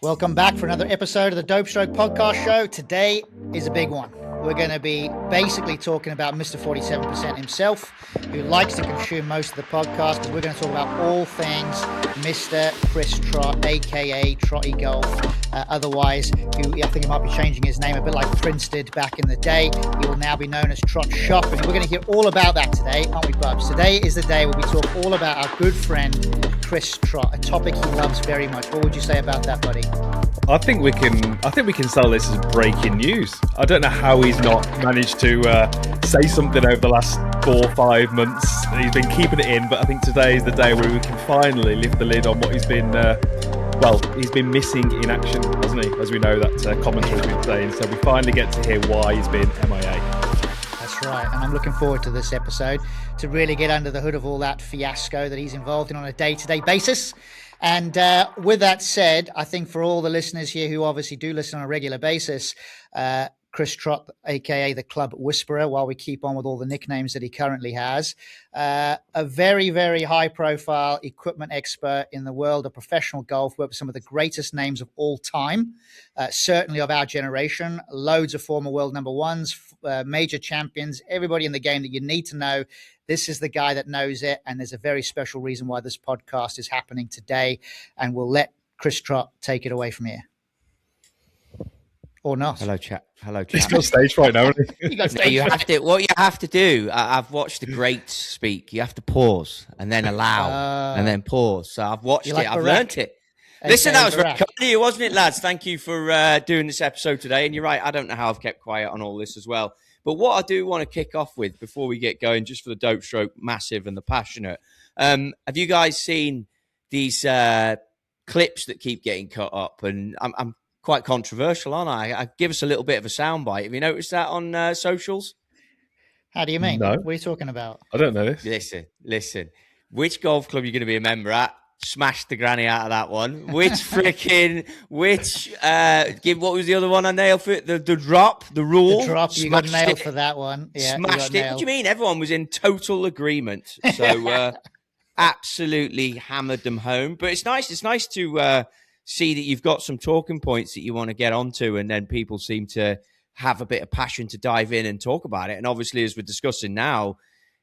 Welcome back for another episode of the Dope Stroke Podcast Show. Today is a big one. We're going to be basically talking about Mr. 47% himself, who likes to consume most of the podcast, but we're going to talk about all things Mr. Chris Trott, aka Trotty Golf. Otherwise, who I think he might be changing his name a bit like Prince did back in the day. He will now be known as Trott Shop, and we're going to hear all about that today, aren't we, Bubs? Today is the day where we talk all about our good friend Chris Trott, a topic he loves very much. What would you say about that, buddy? I think we can sell this as breaking news. I don't know how he's not managed to say something over the last 4 or 5 months. He's been keeping it in, but I think today is the day where we can finally lift the lid on what he's been. He's been missing in action, hasn't he? As we know that commentary's been saying. So we finally get to hear why he's been MIA. That's right, and I'm looking forward to this episode to really get under the hood of all that fiasco that he's involved in on a day-to-day basis. And with that said, I think for all the listeners here who obviously do listen on a regular basis, Chris Trott, aka the Club Whisperer, while we keep on with all the nicknames that he currently has, a very, very high-profile equipment expert in the world of professional golf, worked with some of the greatest names of all time, certainly of our generation, loads of former world number ones, major champions, everybody in the game that you need to know. This is the guy that knows it, and there's a very special reason why this podcast is happening today, and we'll let Chris Trott take it away from here. Or not. Hello, chat. He's got stage right now, isn't he? You have to. What you have to do. I've watched the greats speak. You have to pause and then allow and then pause. So I've watched it. I've learnt it. Listen, that was very kind of you, wasn't it, lads? Thank you for doing this episode today. And you're right. I don't know how I've kept quiet on all this as well. But what I do want to kick off with before we get going, just for the Dope Stroke Massive and the Passionate, have you guys seen these clips that keep getting cut up? And I'm quite controversial, aren't I? I give us a little bit of a soundbite. Have you noticed that on socials? How do you mean? No. What are you talking about? I don't know this. Listen. Which golf club are you going to be a member at? Smashed the granny out of that one. What was the other one I nailed for it? The drop, the rule. The drop, you got nailed for that one. Yeah, smashed it. What do you mean? Everyone was in total agreement. So absolutely hammered them home. But it's nice to see that you've got some talking points that you want to get onto, and then people seem to have a bit of passion to dive in and talk about it. And obviously, as we're discussing now,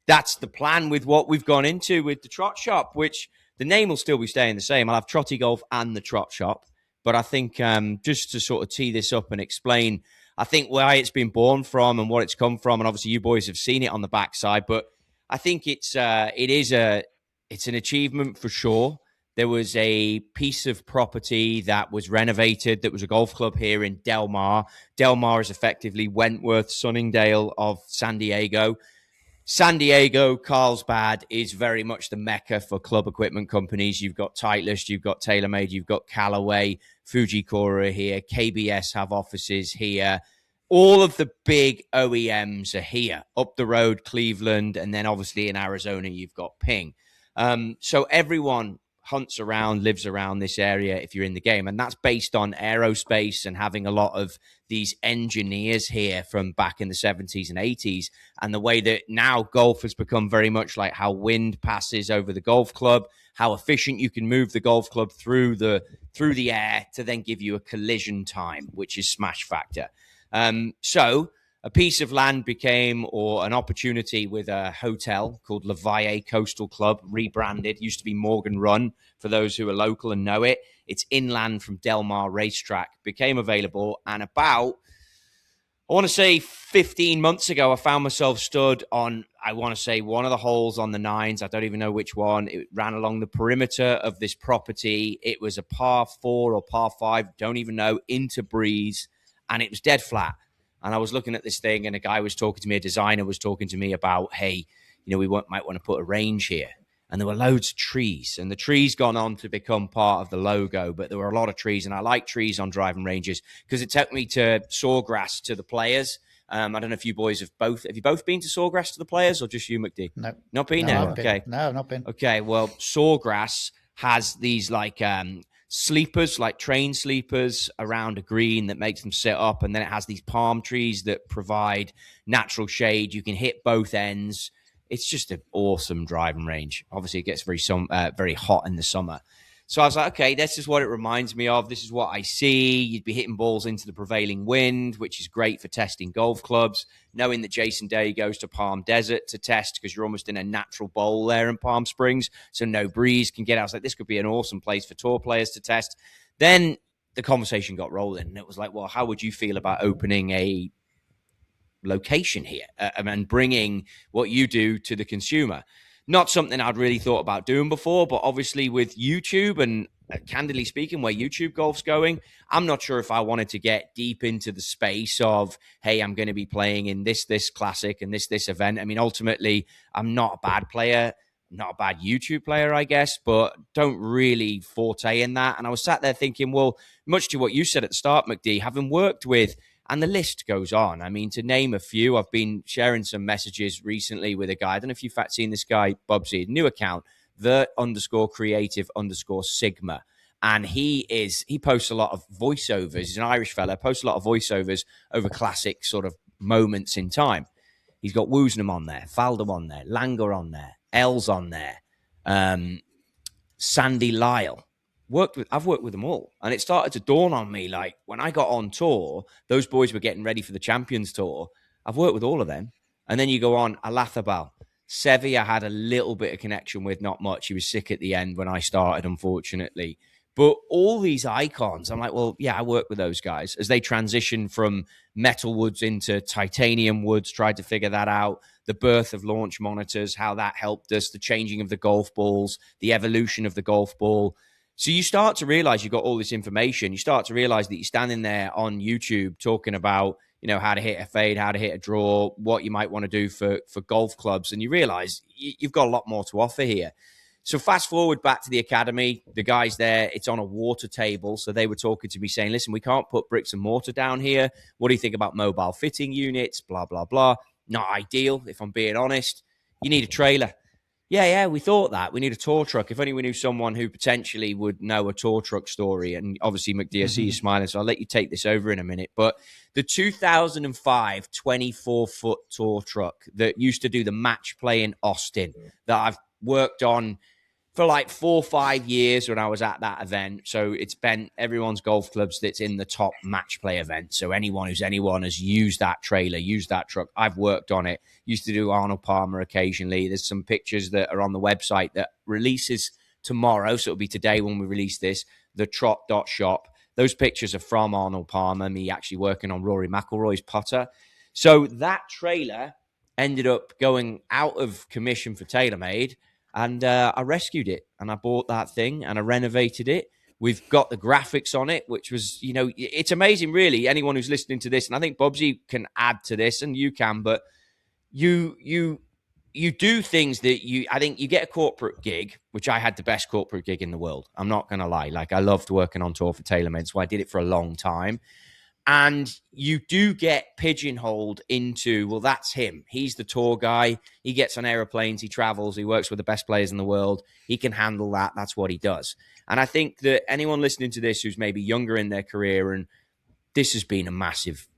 that's the plan with what we've gone into with the Trott Shop, which the name will still be staying the same. I'll have Trotty Golf and the Trott Shop. But I think just to sort of tee this up and explain, I think why it's been born from and what it's come from, and obviously you boys have seen it on the backside, but I think it's an achievement for sure. There was a piece of property that was renovated that was a golf club here in Del Mar. Del Mar is effectively Wentworth, Sunningdale of San Diego. San Diego, Carlsbad is very much the mecca for club equipment companies. You've got Titleist, you've got TaylorMade, you've got Callaway, Fujikura here, KBS have offices here. All of the big OEMs are here. Up the road, Cleveland, and then obviously in Arizona, you've got Ping. So everyone hunts around, lives around this area if you're in the game. And that's based on aerospace and having a lot of these engineers here from back in the 70s and 80s. And the way that now golf has become very much like how wind passes over the golf club, how efficient you can move the golf club through the air to then give you a collision time, which is smash factor. So a piece of land became, or an opportunity with a hotel called La Valle Coastal Club, rebranded. Used to be Morgan Run, for those who are local and know it. It's inland from Del Mar Racetrack. Became available, and about, I want to say 15 months ago, I found myself stood on, I want to say, one of the holes on the nines. I don't even know which one. It ran along the perimeter of this property. It was a par 4 or par 5, don't even know, into breeze, and it was dead flat. And I was looking at this thing, and a guy was talking to me, a designer was talking to me about, hey, we might want to put a range here. And there were loads of trees, and the trees gone on to become part of the logo, but there were a lot of trees, and I like trees on driving ranges because it took me to Sawgrass to the Players. I don't know if you boys have you both been to Sawgrass to the Players, or just you, McD? No. Not been there? Okay. No, not been. Okay, well, Sawgrass has these like sleepers, like train sleepers around a green that makes them sit up. And then it has these palm trees that provide natural shade. You can hit both ends. It's just an awesome driving range. Obviously, it gets very hot in the summer. So I was like, okay, this is what it reminds me of. This is what I see. You'd be hitting balls into the prevailing wind, which is great for testing golf clubs. Knowing that Jason Day goes to Palm Desert to test because you're almost in a natural bowl there in Palm Springs, so no breeze can get out. I was like, this could be an awesome place for tour players to test. Then the conversation got rolling, and it was like, well, how would you feel about opening a location here and bringing what you do to the consumer? Not something I'd really thought about doing before, but obviously with YouTube and candidly speaking, where YouTube golf's going, I'm not sure if I wanted to get deep into the space of, hey, I'm going to be playing in this classic and this event. I mean, ultimately, I'm not a bad player, not a bad YouTube player, I guess, but don't really forte in that. And I was sat there thinking, well, much to what you said at the start, McD, having worked with, and the list goes on. I mean, to name a few, I've been sharing some messages recently with a guy. I don't know if you've seen this guy, Bubsy, new account, the_creative_sigma. And he posts a lot of voiceovers. He's an Irish fella, posts a lot of voiceovers over classic sort of moments in time. He's got Woosnam on there, Faldo on there, Langer on there, Els on there, Sandy Lyle. I've worked with them all. And it started to dawn on me, like, when I got on tour, those boys were getting ready for the Champions Tour. I've worked with all of them. And then you go on, Alathabal. Sevi, I had a little bit of connection with, not much. He was sick at the end when I started, unfortunately. But all these icons, I'm like, well, yeah, I work with those guys. As they transition from metal woods into titanium woods, tried to figure that out. The birth of launch monitors, how that helped us, the changing of the golf balls, the evolution of the golf ball. So you start to realize you've got all this information. You start to realize that you're standing there on YouTube talking about, you know, how to hit a fade, how to hit a draw, what you might want to do for golf clubs. And you realize you've got a lot more to offer here. So fast forward back to the academy, the guys there, it's on a water table. So they were talking to me saying, listen, we can't put bricks and mortar down here. What do you think about mobile fitting units? Blah, blah, blah. Not ideal, if I'm being honest. You need a trailer. Yeah, we thought that. We need a tour truck. If only we knew someone who potentially would know a tour truck story. And obviously, McD, I see you smiling, so I'll let you take this over in a minute. But the 2005 24-foot tour truck that used to do the match play in Austin that I've worked on for like 4 or 5 years when I was at that event. So it's been everyone's golf clubs that's in the top match play event. So anyone has used that trailer, used that truck. I've worked on it. Used to do Arnold Palmer occasionally. There's some pictures that are on the website that releases tomorrow. So it'll be today when we release this, the Trott.shop. Those pictures are from Arnold Palmer, me actually working on Rory McIlroy's putter. So that trailer ended up going out of commission for TaylorMade. And I rescued it and I bought that thing and I renovated it. We've got the graphics on it, which was, you know, it's amazing, really. Anyone who's listening to this, and I think Bubsy can add to this and you can, but you do things that I think you get a corporate gig, which I had the best corporate gig in the world. I'm not going to lie. Like, I loved working on tour for TaylorMade, so I did it for a long time. And you do get pigeonholed into, well, that's him. He's the tour guy. He gets on airplanes. He travels. He works with the best players in the world. He can handle that. That's what he does. And I think that anyone listening to this who's maybe younger in their career, and this has been a massive,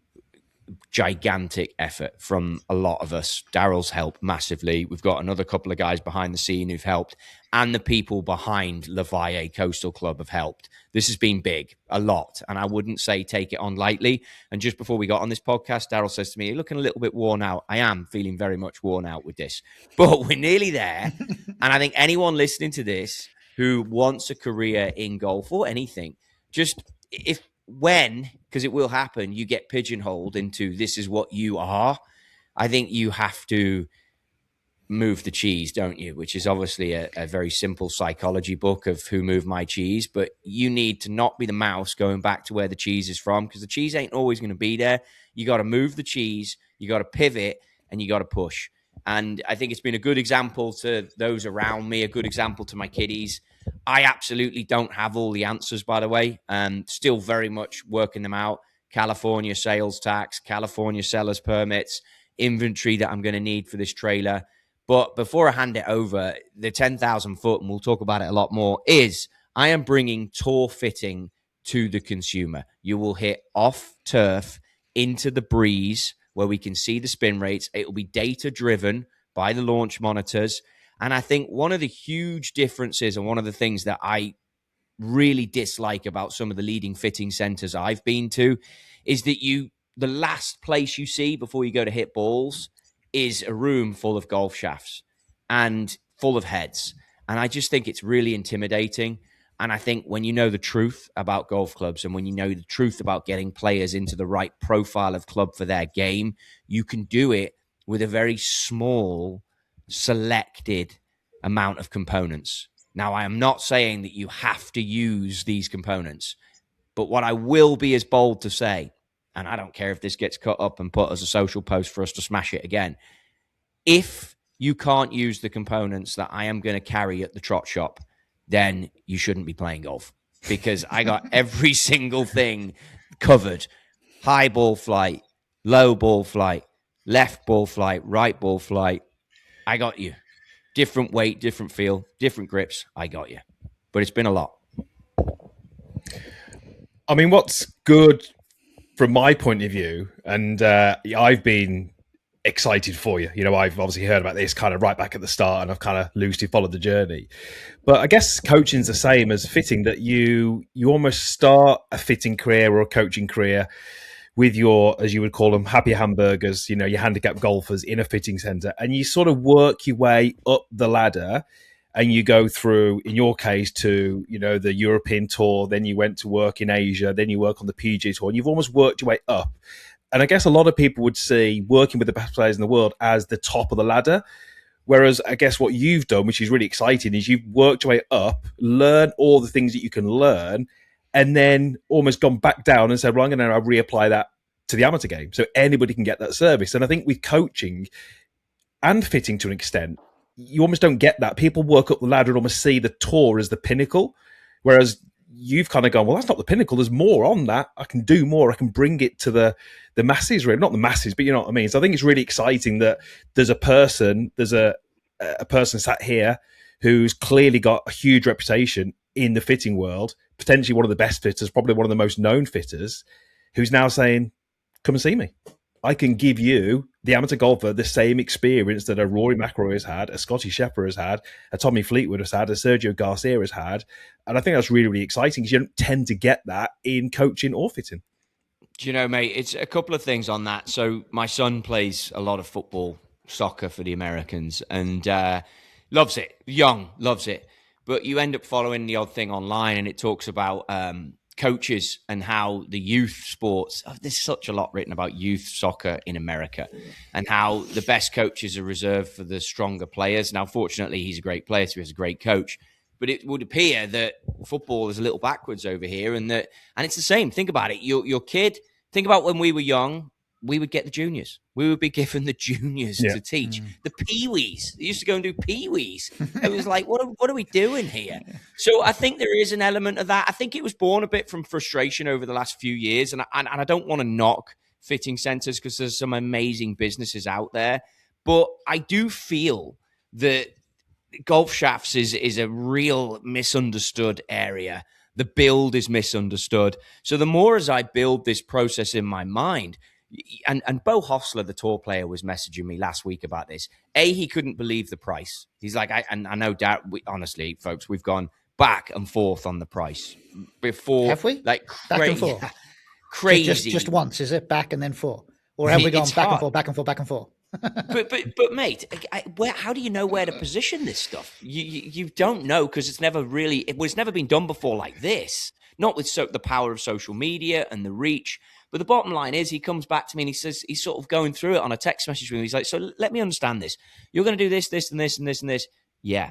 gigantic effort from a lot of us. Daryl's helped massively. We've got another couple of guys behind the scene who've helped, and the people behind Levaille Coastal Club have helped. This has been big, a lot, and I wouldn't say take it on lightly. And just before we got on this podcast, Daryl says to me, you're looking a little bit worn out. I am feeling very much worn out with this, but we're nearly there. And I think anyone listening to this who wants a career in golf or anything, just because it will happen, you get pigeonholed into this is what you are. I think you have to move the cheese, don't you? Which is obviously a very simple psychology book of who moved my cheese, but you need to not be the mouse going back to where the cheese is from, because the cheese ain't always going to be there. You got to move the cheese, you got to pivot, and you got to push. And I think it's been a good example to those around me, a good example to my kiddies. I absolutely don't have all the answers, by the way, and still very much working them out. California sales tax, California sellers permits, inventory that I'm going to need for this trailer. But before I hand it over, the 10,000 foot, and we'll talk about it a lot more, is I am bringing tour fitting to the consumer. You will hit off turf into the breeze where we can see the spin rates. It will be data driven by the launch monitors. And I think one of the huge differences and one of the things that I really dislike about some of the leading fitting centers I've been to is that the last place you see before you go to hit balls is a room full of golf shafts and full of heads. And I just think it's really intimidating. And I think when you know the truth about golf clubs and when you know the truth about getting players into the right profile of club for their game, you can do it with a very small, selected amount of components. Now, I am not saying that you have to use these components, but what I will be as bold to say, and I don't care if this gets cut up and put as a social post for us to smash it again, if you can't use the components that I am going to carry at the Trott shop, then you shouldn't be playing golf, because I got every single thing covered. High ball flight, low ball flight, left ball flight, right ball flight. I got you. Different weight, different feel, different grips. I got you. But it's been a lot. I mean, what's good from my point of view, and I've been excited for you. You know, I've obviously heard about this kind of right back at the start, and I've kind of loosely followed the journey. But I guess coaching's the same as fitting, that you almost start a fitting career or a coaching career with your, as you would call them, happy hamburgers, you know, your handicap golfers in a fitting centre, and you sort of work your way up the ladder, and you go through, in your case, to, you know, the European tour, then you went to work in Asia, then you work on the PGA tour, and you've almost worked your way up. And I guess a lot of people would see working with the best players in the world as the top of the ladder. Whereas I guess what you've done, which is really exciting, is you've worked your way up, learn all the things that you can learn, and then almost gone back down and said, well, I'm going to reapply that to the amateur game. So anybody can get that service. And I think with coaching and fitting to an extent, you almost don't get that. People work up the ladder and almost see the tour as the pinnacle. Whereas you've kind of gone, well, that's not the pinnacle. There's more on that. I can do more. I can bring it to the masses, really. Not the masses, but you know what I mean? So I think it's really exciting that there's a person sat here who's clearly got a huge reputation in the fitting world, potentially one of the best fitters, probably one of the most known fitters, who's now saying, come and see me. I can give you, the amateur golfer, the same experience that a Rory McIlroy has had, a Scotty Scheffler has had, a Tommy Fleetwood has had, a Sergio Garcia has had. And I think that's really, really exciting, because you don't tend to get that in coaching or fitting. Do you know, mate, it's a couple of things on that. So my son plays a lot of football, soccer for the Americans, and loves it. Young, loves it. But you end up following the odd thing online, and it talks about coaches and how the youth sports, there's such a lot written about youth soccer in America, and how the best coaches are reserved for the stronger players. Now, fortunately, he's a great player, so he's a great coach. But it would appear that football is a little backwards over here, and it's the same. Think about it. Your kid, think about when we were young, we would get the juniors. We would be given the juniors to teach. The peewees. They used to go and do peewees. It was like, what are we doing here? So I think there is an element of that. I think it was born a bit from frustration over the last few years. And I don't want to knock fitting centers, because there's some amazing businesses out there. But I do feel that golf shafts is a real misunderstood area. The build is misunderstood. So the more as I build this process in my mind, and Bo Hostler, the tour player, was messaging me last week about this. He couldn't believe the price. He's like, I know, honestly, folks, we've gone back and forth on the price before. Have we? Like back and forth? Crazy. Just once, is it? Back and then forth? Or have we gone back and forth, back and forth, back and forth? but mate, how do you know where to position this stuff? You don't know, because it's never been done before like this. Not with the power of social media and the reach. But the bottom line is, he comes back to me and he says, he's sort of going through it on a text message with me. He's like, so let me understand this. You're going to do this, this, and this, and this, and this. Yeah.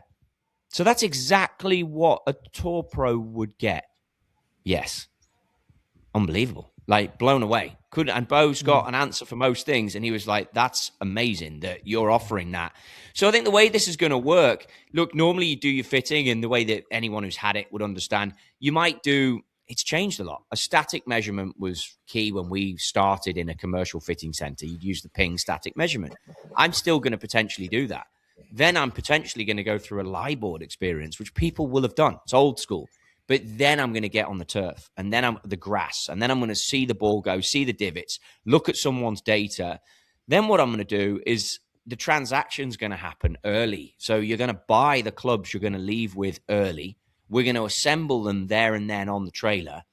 So that's exactly what a tour pro would get. Yes. Unbelievable. Like, blown away. And Bo's got an answer for most things. And he was like, that's amazing that you're offering that. So I think the way this is going to work, look, normally you do your fitting, and the way that anyone who's had it would understand, you might do, it's changed a lot. A static measurement was key when we started in a commercial fitting center. You'd use the ping static measurement. I'm still going to potentially do that. Then I'm potentially going to go through a lie board experience, which people will have done. It's old school. But then I'm going to get on the turf, and then I'm the grass, and then I'm going to see the ball go, see the divots, look at someone's data. Then what I'm going to do is the transaction's going to happen early. So you're going to buy the clubs you're going to leave with early. We're going to assemble them there and then on the trailer,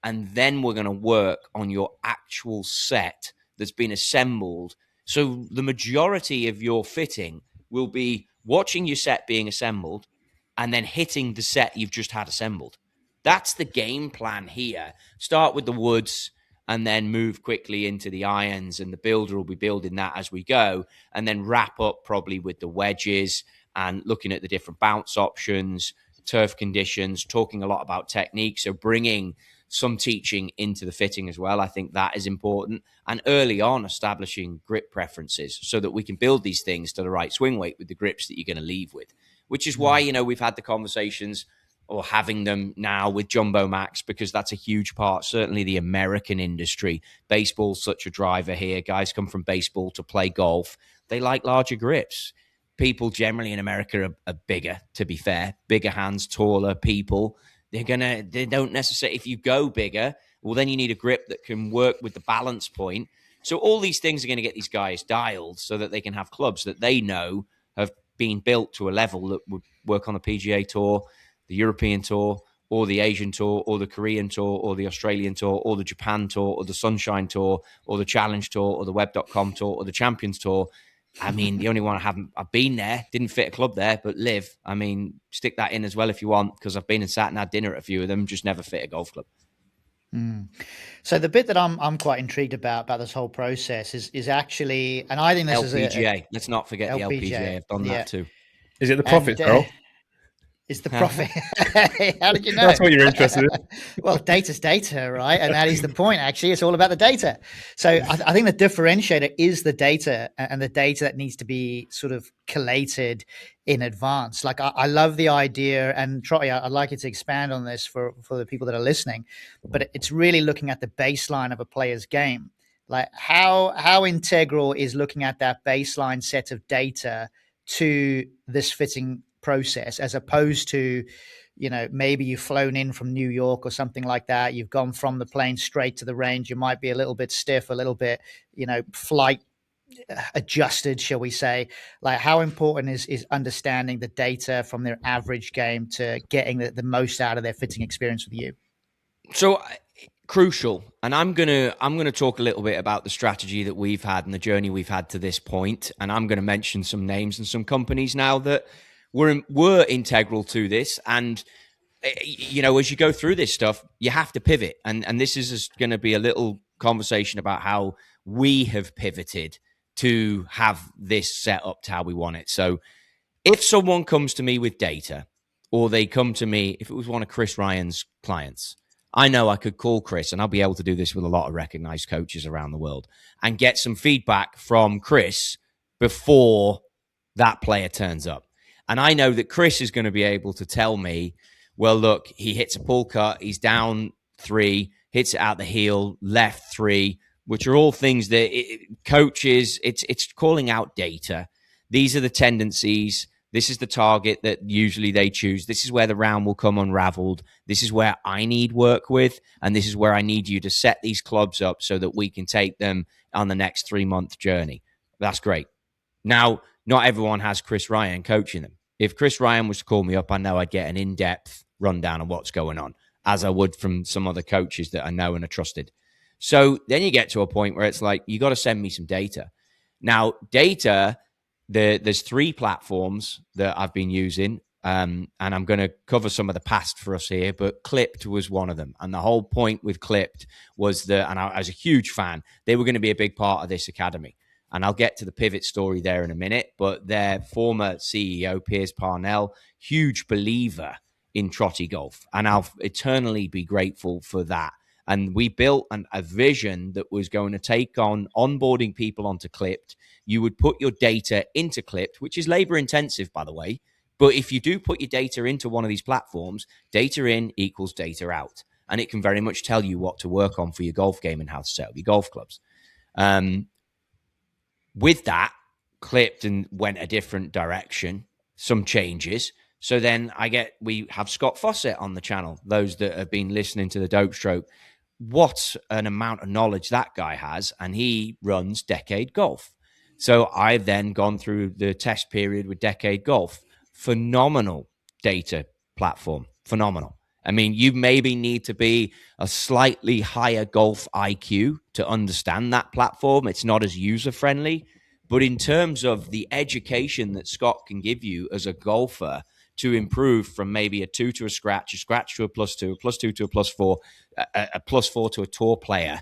and then we're going to work on your actual set that's been assembled. So the majority of your fitting will be watching your set being assembled and then hitting the set you've just had assembled. That's the game plan here. Start with the woods and then move quickly into the irons, and the builder will be building that as we go, and then wrap up probably with the wedges and looking at the different bounce options, turf conditions, talking a lot about technique. So bringing some teaching into the fitting as well. I think that is important. And early on, establishing grip preferences so that we can build these things to the right swing weight with the grips that you're going to leave with, which is why, we've had the conversations, or having them now, with Jumbo Max, because that's a huge part, certainly the American industry. Baseball's such a driver here. Guys come from baseball to play golf. They like larger grips. People generally in America are bigger, to be fair, bigger hands, taller people. They don't necessarily, if you go bigger, well, then you need a grip that can work with the balance point. So all these things are going to get these guys dialed so that they can have clubs that they know have been built to a level that would work on the PGA Tour, the European Tour, or the Asian Tour, or the Korean Tour, or the Australian Tour, or the Japan Tour, or the Sunshine Tour, or the Challenge Tour, or the Web.com Tour, or the Champions Tour. I mean, the only one I've been there, didn't fit a club there, but Live. I mean, stick that in as well if you want, because I've been and sat and had dinner at a few of them, just never fit a golf club. So the bit that I'm quite intrigued about this whole process is actually, and I think this LPGA. Let's not forget the LPGA. I've done that too. Is it the profits, bro? Is the profit? How did you know? That's what you're interested in. Well, data's data, right? And that is the point. Actually, it's all about the data. So I think the differentiator is the data, and the data that needs to be sort of collated in advance. Like I love the idea, and Trott, I'd like you to expand on this for the people that are listening. But it's really looking at the baseline of a player's game. Like how integral is looking at that baseline set of data to this fitting process, as opposed to, maybe you've flown in from New York or something like that. You've gone from the plane straight to the range. You might be a little bit stiff, a little bit, flight adjusted, shall we say. Like, how important is understanding the data from their average game to getting the most out of their fitting experience with you? So crucial. And I'm gonna talk a little bit about the strategy that we've had and the journey we've had to this point. And I'm going to mention some names and some companies now that were integral to this. And as you go through this stuff, you have to pivot. And this is going to be a little conversation about how we have pivoted to have this set up to how we want it. So if someone comes to me with data, or they come to me, if it was one of Chris Ryan's clients, I know I could call Chris, and I'll be able to do this with a lot of recognized coaches around the world, and get some feedback from Chris before that player turns up. And I know that Chris is going to be able to tell me, well, look, he hits a pull cut, he's down 3, hits it out the heel, left 3, which are all things that coaches, it's calling out data. These are the tendencies. This is the target that usually they choose. This is where the round will come unraveled. This is where I need work with. And this is where I need you to set these clubs up so that we can take them on the next 3-month journey. That's great. Now, not everyone has Chris Ryan coaching them. If Chris Ryan was to call me up, I know I'd get an in-depth rundown of what's going on, as I would from some other coaches that I know and are trusted. So then you get to a point where it's like, you got to send me some data. Now, data, there's 3 platforms that I've been using, and I'm going to cover some of the past for us here, but Clipped was one of them. And the whole point with Clipped was that, and I was a huge fan, they were going to be a big part of this academy. And I'll get to the pivot story there in a minute, but their former CEO, Piers Parnell, huge believer in Trotty Golf. And I'll eternally be grateful for that. And we built a vision that was going to take on onboarding people onto Clipped. You would put your data into Clipped, which is labor intensive, by the way. But if you do put your data into one of these platforms, data in equals data out. And it can very much tell you what to work on for your golf game and how to set up your golf clubs. With that, Clipped and went a different direction, some changes. So then we have Scott Fawcett on the channel. Those that have been listening to the Dope Stroke, what an amount of knowledge that guy has. And he runs Decade Golf. So I've then gone through the test period with Decade Golf. Phenomenal data platform. phenomenal. I mean, you maybe need to be a slightly higher golf IQ to understand that platform. It's not as user friendly. But in terms of the education that Scott can give you as a golfer to improve from maybe a 2 to a scratch to a +2, a +2 to a +4, a +4 to a tour player,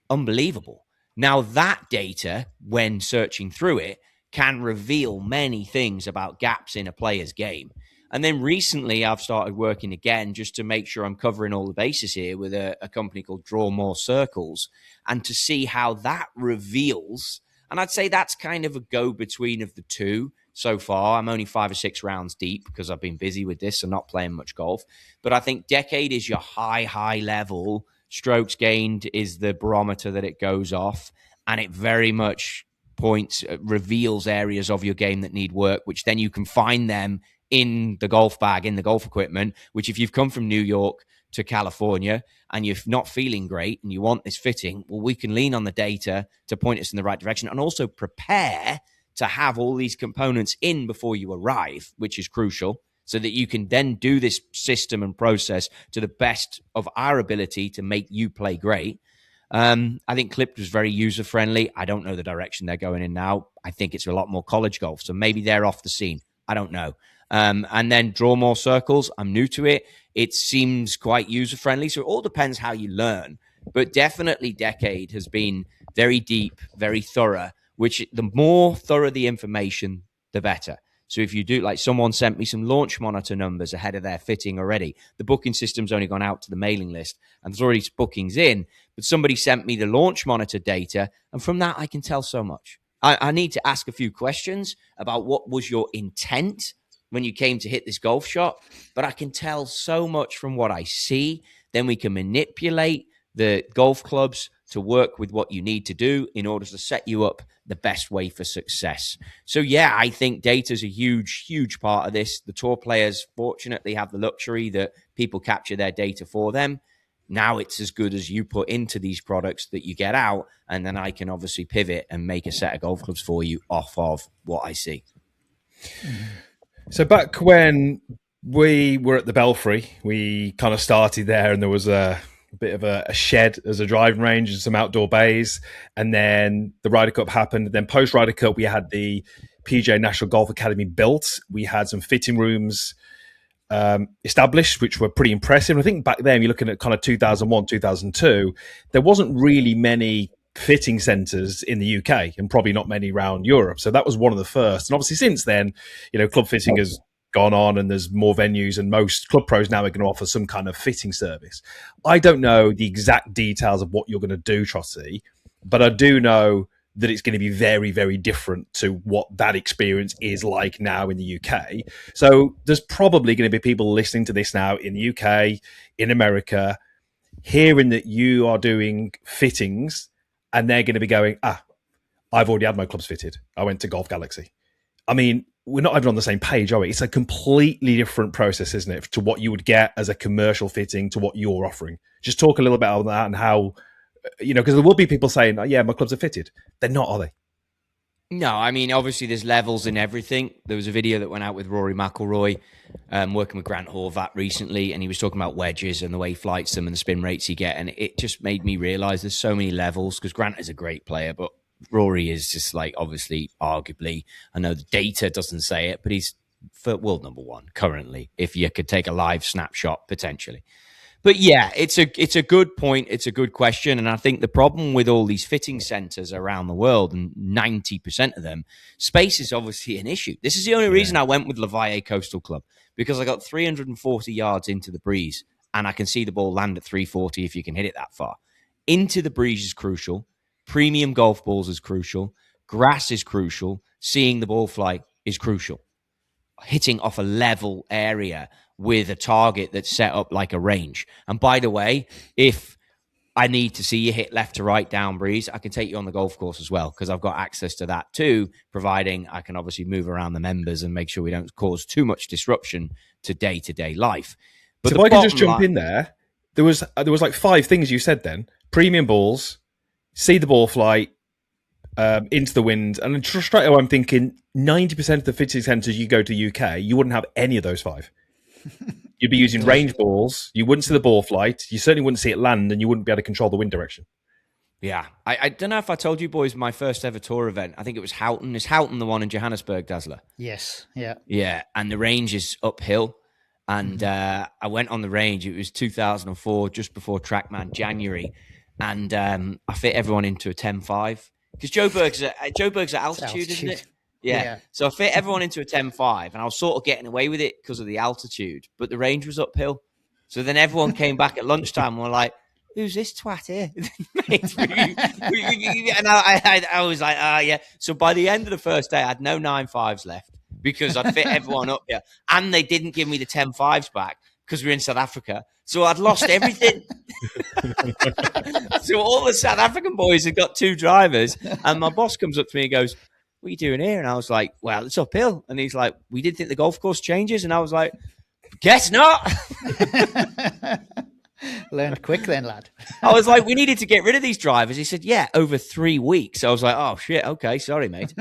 unbelievable. Now, that data, when searching through it, can reveal many things about gaps in a player's game. And then recently, I've started working again just to make sure I'm covering all the bases here with a company called Draw More Circles, and to see how that reveals. And I'd say that's kind of a go-between of the two so far. I'm only 5 or 6 rounds deep because I've been busy with this and not playing much golf. But I think Decade is your high level. Strokes gained is the barometer that it goes off. And it very much reveals areas of your game that need work, which then you can find them in the golf bag, in the golf equipment, which if you've come from New York to California and you're not feeling great and you want this fitting, well, we can lean on the data to point us in the right direction and also prepare to have all these components in before you arrive, which is crucial, so that you can then do this system and process to the best of our ability to make you play great. I think Clipped was very user-friendly. I don't know the direction they're going in now. I think it's a lot more college golf, so maybe they're off the scene. I don't know. And then Draw More Circles. I'm new to it. It seems quite user-friendly, so it all depends how you learn. But definitely Decade has been very deep, very thorough, which the more thorough the information, the better. So if you do, like someone sent me some launch monitor numbers ahead of their fitting already. The booking system's only gone out to the mailing list and there's already bookings in, but somebody sent me the launch monitor data. And from that, I can tell so much. I need to ask a few questions about what was your intent when you came to hit this golf shot, but I can tell so much from what I see. Then we can manipulate the golf clubs to work with what you need to do in order to set you up the best way for success. So yeah, I think data is a huge part of this. The tour players fortunately have the luxury that people capture their data for them. Now it's as good as you put into these products that you get out, and then I can obviously pivot and make a set of golf clubs for you off of what I see. So back when we were at the Belfry, we kind of started there and there was a bit of a shed as a driving range and some outdoor bays. And then the Ryder Cup happened. Then post Ryder Cup, we had the PGA National Golf Academy built. We had some fitting rooms established, which were pretty impressive. I think back then, you're looking at kind of 2001, 2002, there wasn't really many fitting centres in the UK and probably not many around Europe. So that was one of the first. And obviously since then, club fitting has gone on and there's more venues and most club pros now are going to offer some kind of fitting service. I don't know the exact details of what you're going to do, Trotty, but I do know that it's going to be very, very different to what that experience is like now in the UK. So there's probably going to be people listening to this now in the UK, in America, hearing that you are doing fittings, and they're going to be going, I've already had my clubs fitted. I went to Golf Galaxy. I mean, we're not even on the same page, are we? It's a completely different process, isn't it, to what you would get as a commercial fitting to what you're offering. Just talk a little bit about that and how, because there will be people saying, yeah, my clubs are fitted. They're not, are they? No, I mean, obviously there's levels in everything. There was a video that went out with Rory McIlroy, working with Grant Horvat recently, and he was talking about wedges and the way he flights them and the spin rates he get. And it just made me realize there's so many levels, because Grant is a great player, but Rory is just like, obviously, arguably, I know the data doesn't say it, but he's for world number one currently, if you could take a live snapshot potentially. But yeah, it's a good point. It's a good question. And I think the problem with all these fitting centers around the world, and 90% of them, space is obviously an issue. This is the only reason I went with Levaille Coastal Club, because I got 340 yards into the breeze and I can see the ball land at 340 if you can hit it that far. Into the breeze is crucial. Premium golf balls is crucial. Grass is crucial. Seeing the ball fly is crucial. Hitting off a level area with a target that's set up like a range. And by the way, if I need to see you hit left to right down breeze, I can take you on the golf course as well, because I've got access to that too, providing I can obviously move around the members and make sure we don't cause too much disruption to day-to-day life. But so if I can just jump in there, there was like 5 things you said then. Premium balls, see the ball fly into the wind, and straight away I'm thinking 90% of the fitting centres you go to the UK, you wouldn't have any of those 5. You'd be using range balls. You wouldn't see the ball flight. You certainly wouldn't see it land, and you wouldn't be able to control the wind direction. Yeah. I don't know if I told you boys my first ever tour event. I think it was Houghton. Is Houghton the one in Johannesburg, Dazzler? Yes. Yeah. Yeah. And the range is uphill. And I went on the range. It was 2004, just before Trackman, January. And I fit everyone into a 10.5. Because Joburg's at altitude, isn't it? Yeah. So I fit everyone into a 10.5. And I was sort of getting away with it because of the altitude. But the range was uphill. So then everyone came back at lunchtime and were like, who's this twat here? And I was like, yeah. So by the end of the first day, I had no 9.5s left because I'd fit everyone up here. And they didn't give me the 10.5s back because we were in South Africa. So I'd lost everything. So all the South African boys had got 2 drivers. And my boss comes up to me and goes, what are you doing here? And I was like, well, it's uphill. And he's like, we did think the golf course changes. And I was like, guess not. Learned quick then, lad. I was like, we needed to get rid of these drivers. He said, yeah, over 3 weeks. I was like, oh, shit. Okay. Sorry, mate.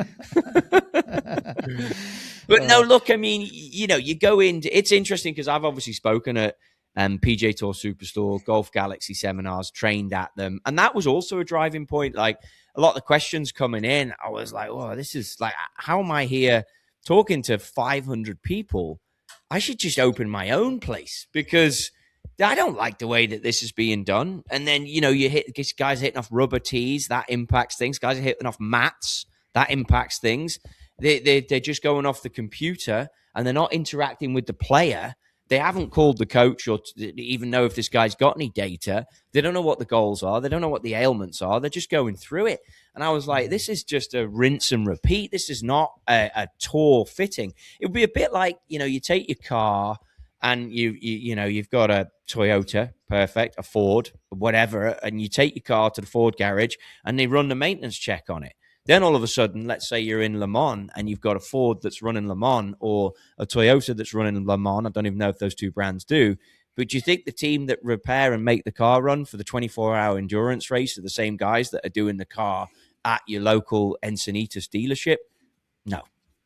But no, look, I mean, you know, you go into, it's interesting because I've obviously spoken at PJ Tour Superstore, Golf Galaxy seminars, trained at them. And that was also a driving point. Like a lot of the questions coming in, I was like, oh, this is like, how am I here talking to 500 people? I should just open my own place because I don't like the way that this is being done. And then, you know, you hit guys hitting off rubber tees, that impacts things. Guys are hitting off mats, that impacts things. They're just going off the computer and they're not interacting with the player. They haven't called the coach or even know if this guy's got any data. They don't know what the goals are. They don't know what the ailments are. They're just going through it. And I was like, this is just a rinse and repeat. This is not a tour fitting. It would be a bit like, you know, you take your car and you know, you've got a Toyota, perfect, a Ford, whatever, and you take your car to the Ford garage and they run the maintenance check on it. Then all of a sudden, let's say you're in Le Mans and you've got a Ford that's running Le Mans or a Toyota that's running Le Mans. I don't even know if those two brands do. But do you think the team that repair and make the car run for the 24-hour endurance race are the same guys that are doing the car at your local Encinitas dealership? No,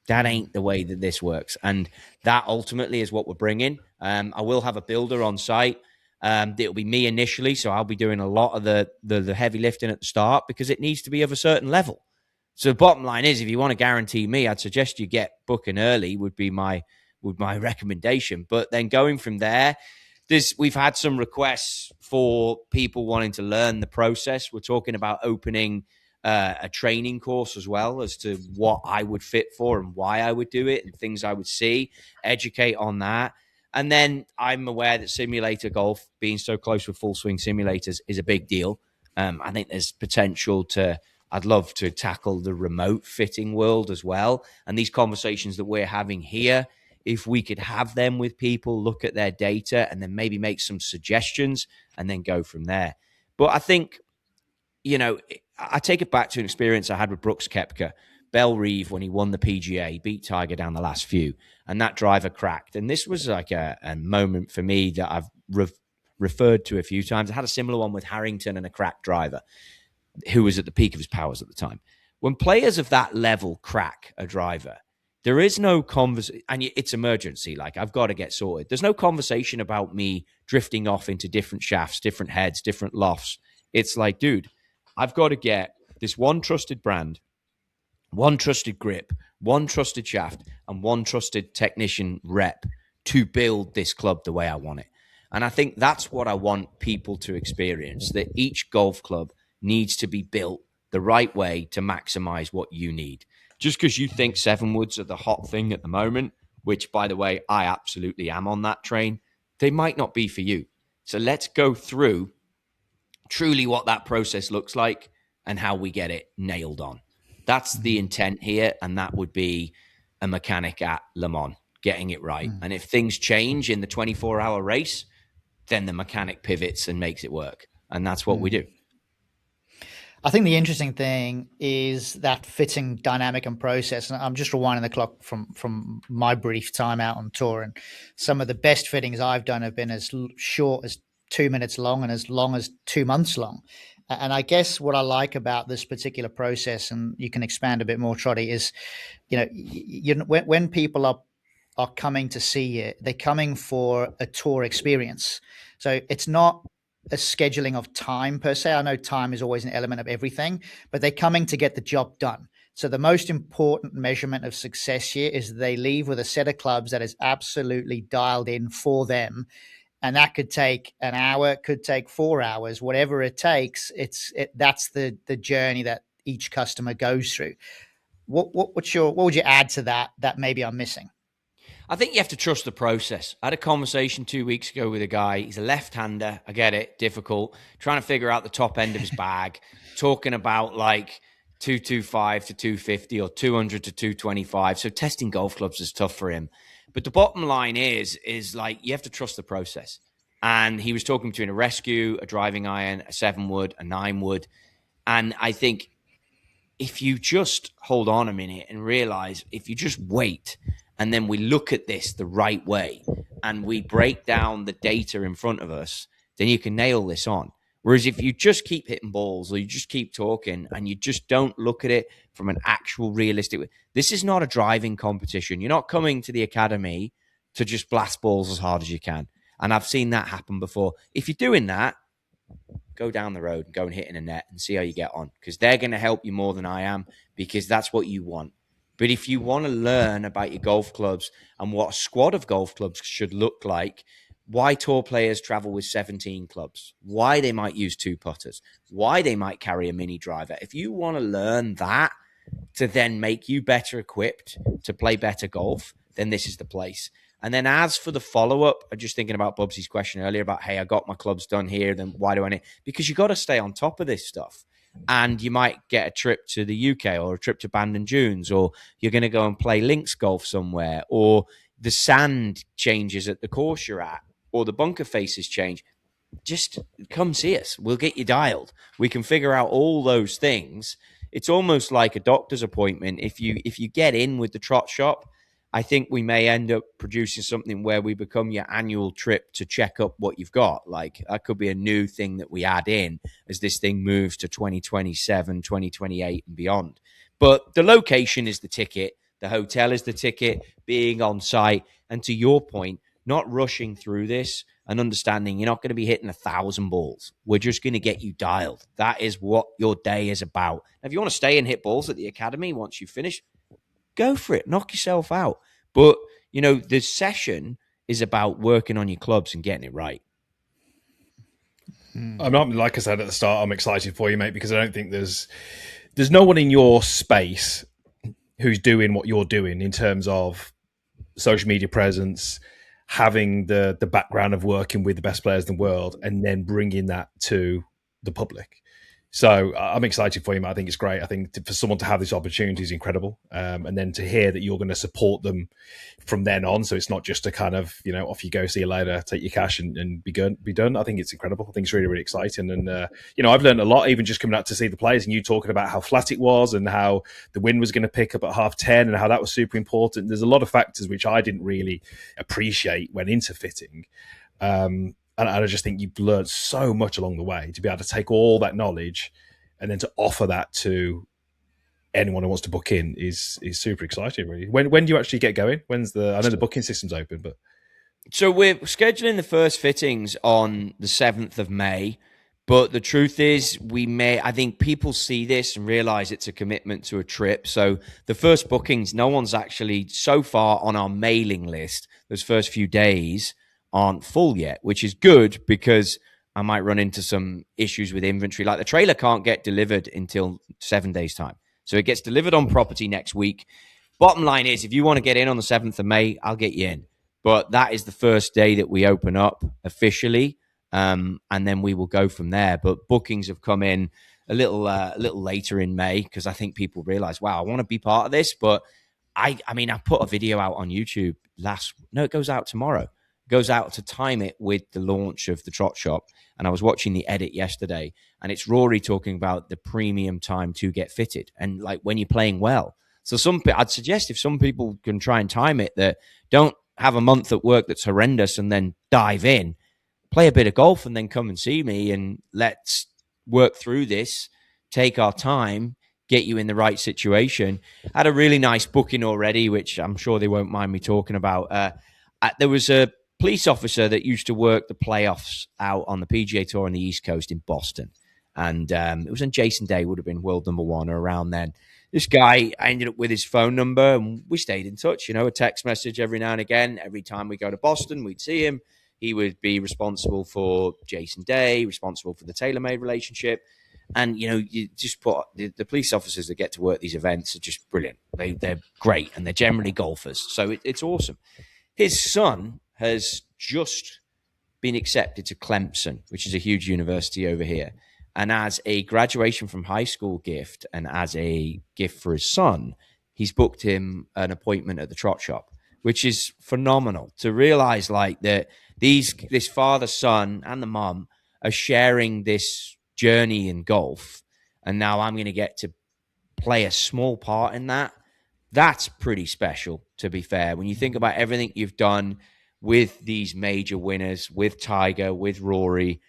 that ain't the way that this works. And that ultimately is what we're bringing. I will have a builder on site. It'll be me initially, so I'll be doing a lot of the heavy lifting at the start because it needs to be of a certain level. So the bottom line is, if you want to guarantee me, I'd suggest you get booking early would be my recommendation. But then going from there, we've had some requests for people wanting to learn the process. We're talking about opening a training course as well as to what I would fit for and why I would do it and things I would see, educate on that. And then I'm aware that simulator golf, being so close with full swing simulators, is a big deal. I think there's potential I'd love to tackle the remote fitting world as well. And these conversations that we're having here, if we could have them with people, look at their data and then maybe make some suggestions and then go from there. But I think, you know, I take it back to an experience I had with Brooks Koepka. Bell Reeve, when he won the PGA, beat Tiger down the last few, and that driver cracked. And this was like a moment for me that I've referred to a few times. I had a similar one with Harrington and a cracked driver who was at the peak of his powers at the time. When players of that level crack a driver, there is no conversation, and it's emergency. Like, I've got to get sorted. There's no conversation about me drifting off into different shafts, different heads, different lofts. It's like, dude, I've got to get this one trusted brand, one trusted grip, one trusted shaft, and one trusted technician rep to build this club the way I want it. And I think that's what I want people to experience, that each golf club needs to be built the right way to maximize what you need. Just because you think seven woods are the hot thing at the moment, which, by the way, I absolutely am on that train, they might not be for you. So let's go through truly what that process looks like and how we get it nailed on. That's the intent here, and that would be a mechanic at Le Mans, getting it right. And if things change in the 24-hour race, then the mechanic pivots and makes it work. And that's what we do. I think the interesting thing is that fitting dynamic and process. And I'm just rewinding the clock from my brief time out on tour. And some of the best fittings I've done have been as short as 2 minutes long and as long as 2 months long. And I guess what I like about this particular process, and you can expand a bit more, Trotty, is, when people are are coming to see you. They're coming for a tour experience. So it's not a scheduling of time per se. I know time is always an element of everything, but they're coming to get the job done. So the most important measurement of success here is they leave with a set of clubs that is absolutely dialed in for them. And that could take an hour, it could take 4 hours, whatever it takes. That's the journey that each customer goes through. What would you add to that maybe I'm missing? I think you have to trust the process. I had a conversation 2 weeks ago with a guy. He's a left-hander. I get it, difficult. Trying to figure out the top end of his bag, talking about like 225 to 250 or 200 to 225. So testing golf clubs is tough for him. But the bottom line is like you have to trust the process. And he was talking between a rescue, a driving iron, a 7-wood, a 9-wood. And I think if you just hold on a minute and realize, if you just wait, and then we look at this the right way and we break down the data in front of us, then you can nail this on. Whereas if you just keep hitting balls or you just keep talking and you just don't look at it from an actual realistic way, this is not a driving competition. You're not coming to the academy to just blast balls as hard as you can. And I've seen that happen before. If you're doing that, go down the road and go and hit in a net and see how you get on, because they're going to help you more than I am, because that's what you want. But if you want to learn about your golf clubs and what a squad of golf clubs should look like, why tour players travel with 17 clubs, why they might use 2 putters, why they might carry a mini driver. If you want to learn that to then make you better equipped to play better golf, then this is the place. And then as for the follow-up, I'm just thinking about Bubsy's question earlier about, hey, I got my clubs done here, then why do I need? Because you got to stay on top of this stuff. And you might get a trip to the UK or a trip to Bandon Dunes, or you're going to go and play links golf somewhere, or the sand changes at the course you're at, or the bunker faces change. Just come see us. We'll get you dialed. We can figure out all those things. It's almost like a doctor's appointment. If you get in with the Trott shop, I think we may end up producing something where we become your annual trip to check up what you've got. Like, that could be a new thing that we add in as this thing moves to 2027, 2028 and beyond. But the location is the ticket. The hotel is the ticket, being on site. And to your point, not rushing through this and understanding you're not going to be hitting 1,000 balls. We're just going to get you dialed. That is what your day is about. Now, if you want to stay and hit balls at the academy once you finish, go for it. Knock yourself out. But, the session is about working on your clubs and getting it right. I'm not, like I said at the start, I'm excited for you, mate, because I don't think there's no one in your space who's doing what you're doing in terms of social media presence, having the background of working with the best players in the world, and then bringing that to the public. So I'm excited for you, mate. I think it's great. I think for someone to have this opportunity is incredible. And then to hear that you're going to support them from then on. So it's not just a kind of, off you go, see you later, take your cash and be done. I think it's incredible. I think it's really, really exciting. And, I've learned a lot, even just coming out to see the players and you talking about how flat it was and how the wind was going to pick up at 10:30 and how that was super important. There's a lot of factors which I didn't really appreciate went into fitting. And I just think you've learned so much along the way to be able to take all that knowledge and then to offer that to anyone who wants to book in is super exciting, really. When do you actually get going? I know the booking system's open, but... So we're scheduling the first fittings on the 7th of May. But the truth is, I think people see this and realize it's a commitment to a trip. So the first bookings, no one's actually so far on our mailing list, those first few days, aren't full yet, which is good because I might run into some issues with inventory. Like the trailer can't get delivered until 7 days' time. So it gets delivered on property next week. Bottom line is, if you want to get in on the 7th of May, I'll get you in. But that is the first day that we open up officially, and then we will go from there. But bookings have come in a little later in May because I think people realize, wow, I want to be part of this. But I put a video out on YouTube it goes out tomorrow. Goes out to time it with the launch of the Trott shop. And I was watching the edit yesterday, and it's Rory talking about the premium time to get fitted and like when you're playing well. So I'd suggest if some people can try and time it, that don't have a month at work that's horrendous and then dive in, play a bit of golf and then come and see me and let's work through this, take our time, get you in the right situation. I had a really nice booking already, which I'm sure they won't mind me talking about. There was a police officer that used to work the playoffs out on the PGA Tour on the East Coast in Boston. And it was on Jason Day, would have been world number one or around then. This guy, I ended up with his phone number and we stayed in touch, a text message every now and again. Every time we go to Boston, we'd see him. He would be responsible for Jason Day, responsible for the TaylorMade relationship. And, you just put the police officers that get to work these events are just brilliant. They're great and they're generally golfers. So it's awesome. His son has just been accepted to Clemson, which is a huge university over here. And as a graduation from high school gift and as a gift for his son, he's booked him an appointment at the Trott shop, which is phenomenal to realize like that this father, son, and the mom are sharing this journey in golf. And now I'm going to get to play a small part in that. That's pretty special, to be fair. When you think about everything you've done with these major winners, with Tiger, with Rory,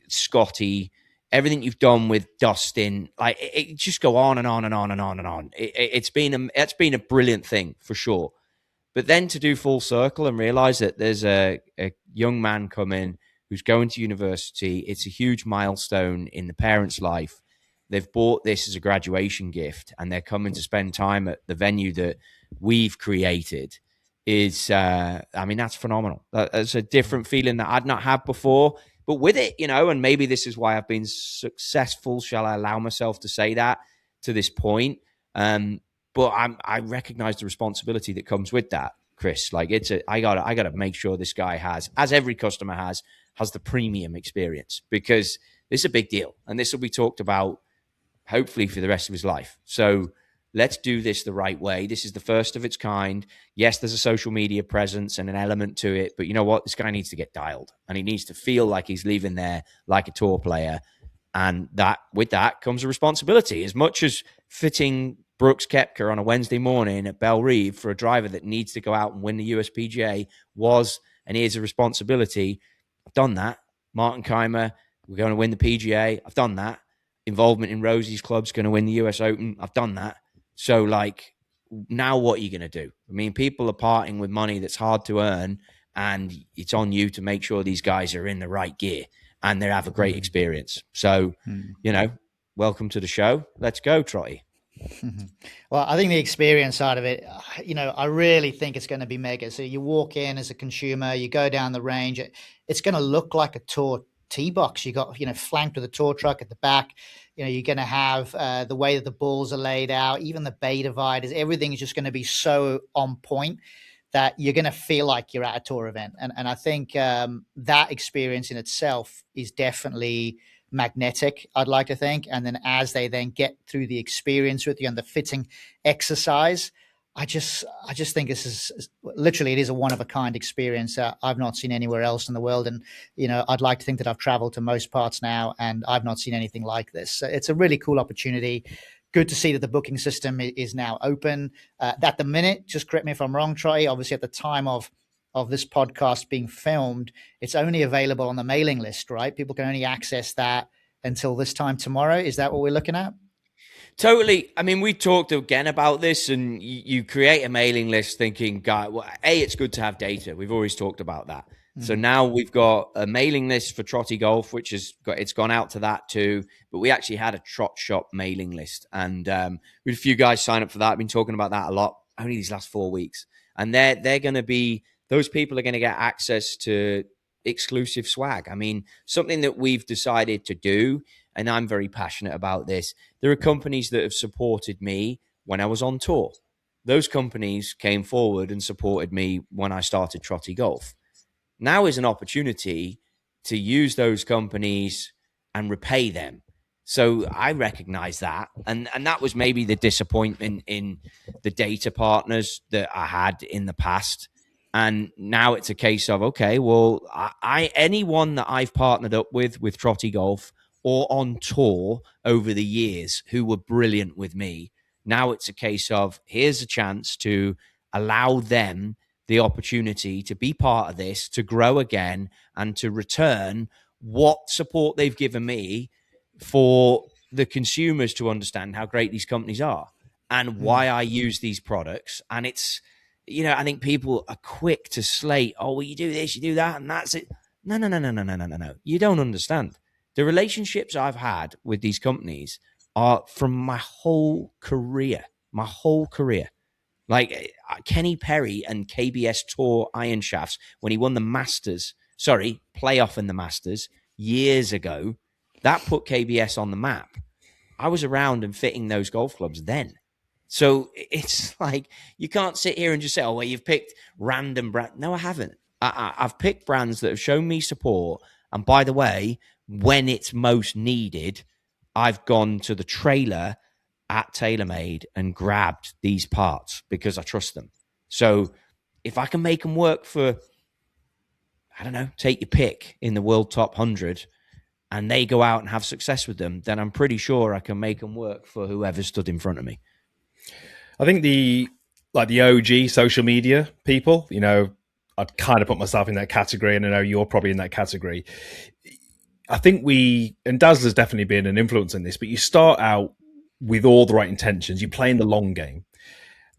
Scotty, everything you've done with Dustin, like it just go on and on and on and on and on. It's been a brilliant thing for sure. But then to do full circle and realize that there's a young man coming who's going to university, it's a huge milestone in the parent's life. They've bought this as a graduation gift and they're coming to spend time at the venue that we've created is, that's phenomenal. That's a different feeling that I'd not had before. But with it, and maybe this is why I've been successful, shall I allow myself to say that to this point? But I recognize the responsibility that comes with that, Chris. Like I gotta make sure this guy has, as every customer has the premium experience, because this is a big deal. And this will be talked about hopefully for the rest of his life. So let's do this the right way. This is the first of its kind. Yes, there's a social media presence and an element to it, but you know what? This guy needs to get dialed and he needs to feel like he's leaving there like a tour player. And that with that comes a responsibility. As much as fitting Brooks Koepka on a Wednesday morning at Belle Reve for a driver that needs to go out and win the USPGA was and is a responsibility, I've done that. Martin Keimer, we're going to win the PGA. I've done that. Involvement in Rosie's club's going to win the US Open. I've done that. So, like, now what are you going to do? I mean, people are parting with money that's hard to earn, and it's on you to make sure these guys are in the right gear and they have a great experience. So, welcome to the show. Let's go, Trotty. Well, I think the experience side of it, I really think it's going to be mega. So you walk in as a consumer, you go down the range, it's going to look like a tour tee box. You got, flanked with a tour truck at the back. You're going to have the way that the balls are laid out, even the bay dividers, everything is just going to be so on point that you're going to feel like you're at a tour event. And I think that experience in itself is definitely magnetic, I'd like to think. And then as they then get through the experience with you and the fitting exercise, I just think this is literally, it is a one of a kind experience I've not seen anywhere else in the world. And, I'd like to think that I've traveled to most parts now and I've not seen anything like this. So it's a really cool opportunity. Good to see that the booking system is now open. At the minute, just correct me if I'm wrong, Troy, obviously at the time of this podcast being filmed, it's only available on the mailing list, right? People can only access that until this time tomorrow. Is that what we're looking at? Totally. I mean, we talked again about this, and you create a mailing list thinking, God, well, it's good to have data. We've always talked about that. Mm-hmm. So now we've got a mailing list for Trotty Golf, which it's gone out to that too. But we actually had a Trott Shop mailing list, and we had a few guys sign up for that. I've been talking about that a lot only these last 4 weeks, and they're going to be, those people are going to get access to exclusive swag. I mean, something that we've decided to do, and I'm very passionate about this. There are companies that have supported me when I was on tour. Those companies came forward and supported me when I started Trotty Golf. Now is an opportunity to use those companies and repay them. So I recognize that. And that was maybe the disappointment in the data partners that I had in the past. And now it's a case of, okay, well, anyone that I've partnered up with Trotty Golf or on tour over the years who were brilliant with me, now it's a case of, here's a chance to allow them the opportunity to be part of this, to grow again, and to return what support they've given me for the consumers to understand how great these companies are and why I use these products. And it's, I think people are quick to slate, oh, well, you do this, you do that, and that's it. No, no, no, no, no, no, no, no, no. You don't understand. The relationships I've had with these companies are from my whole career. Like Kenny Perry and KBS Tour Iron Shafts, when he won the playoff in the Masters years ago, that put KBS on the map. I was around and fitting those golf clubs then. So it's like, you can't sit here and just say, oh, well, you've picked random brands. No, I haven't. I've picked brands that have shown me support. And by the way, when it's most needed, I've gone to the trailer at TaylorMade and grabbed these parts because I trust them. So if I can make them work for, I don't know, take your pick in the world top 100, and they go out and have success with them, then I'm pretty sure I can make them work for whoever stood in front of me. I think the OG social media people, I'd kind of put myself in that category, and I know you're probably in that category. I think and Dazzler's definitely been an influence in this, but you start out with all the right intentions. You play in the long game.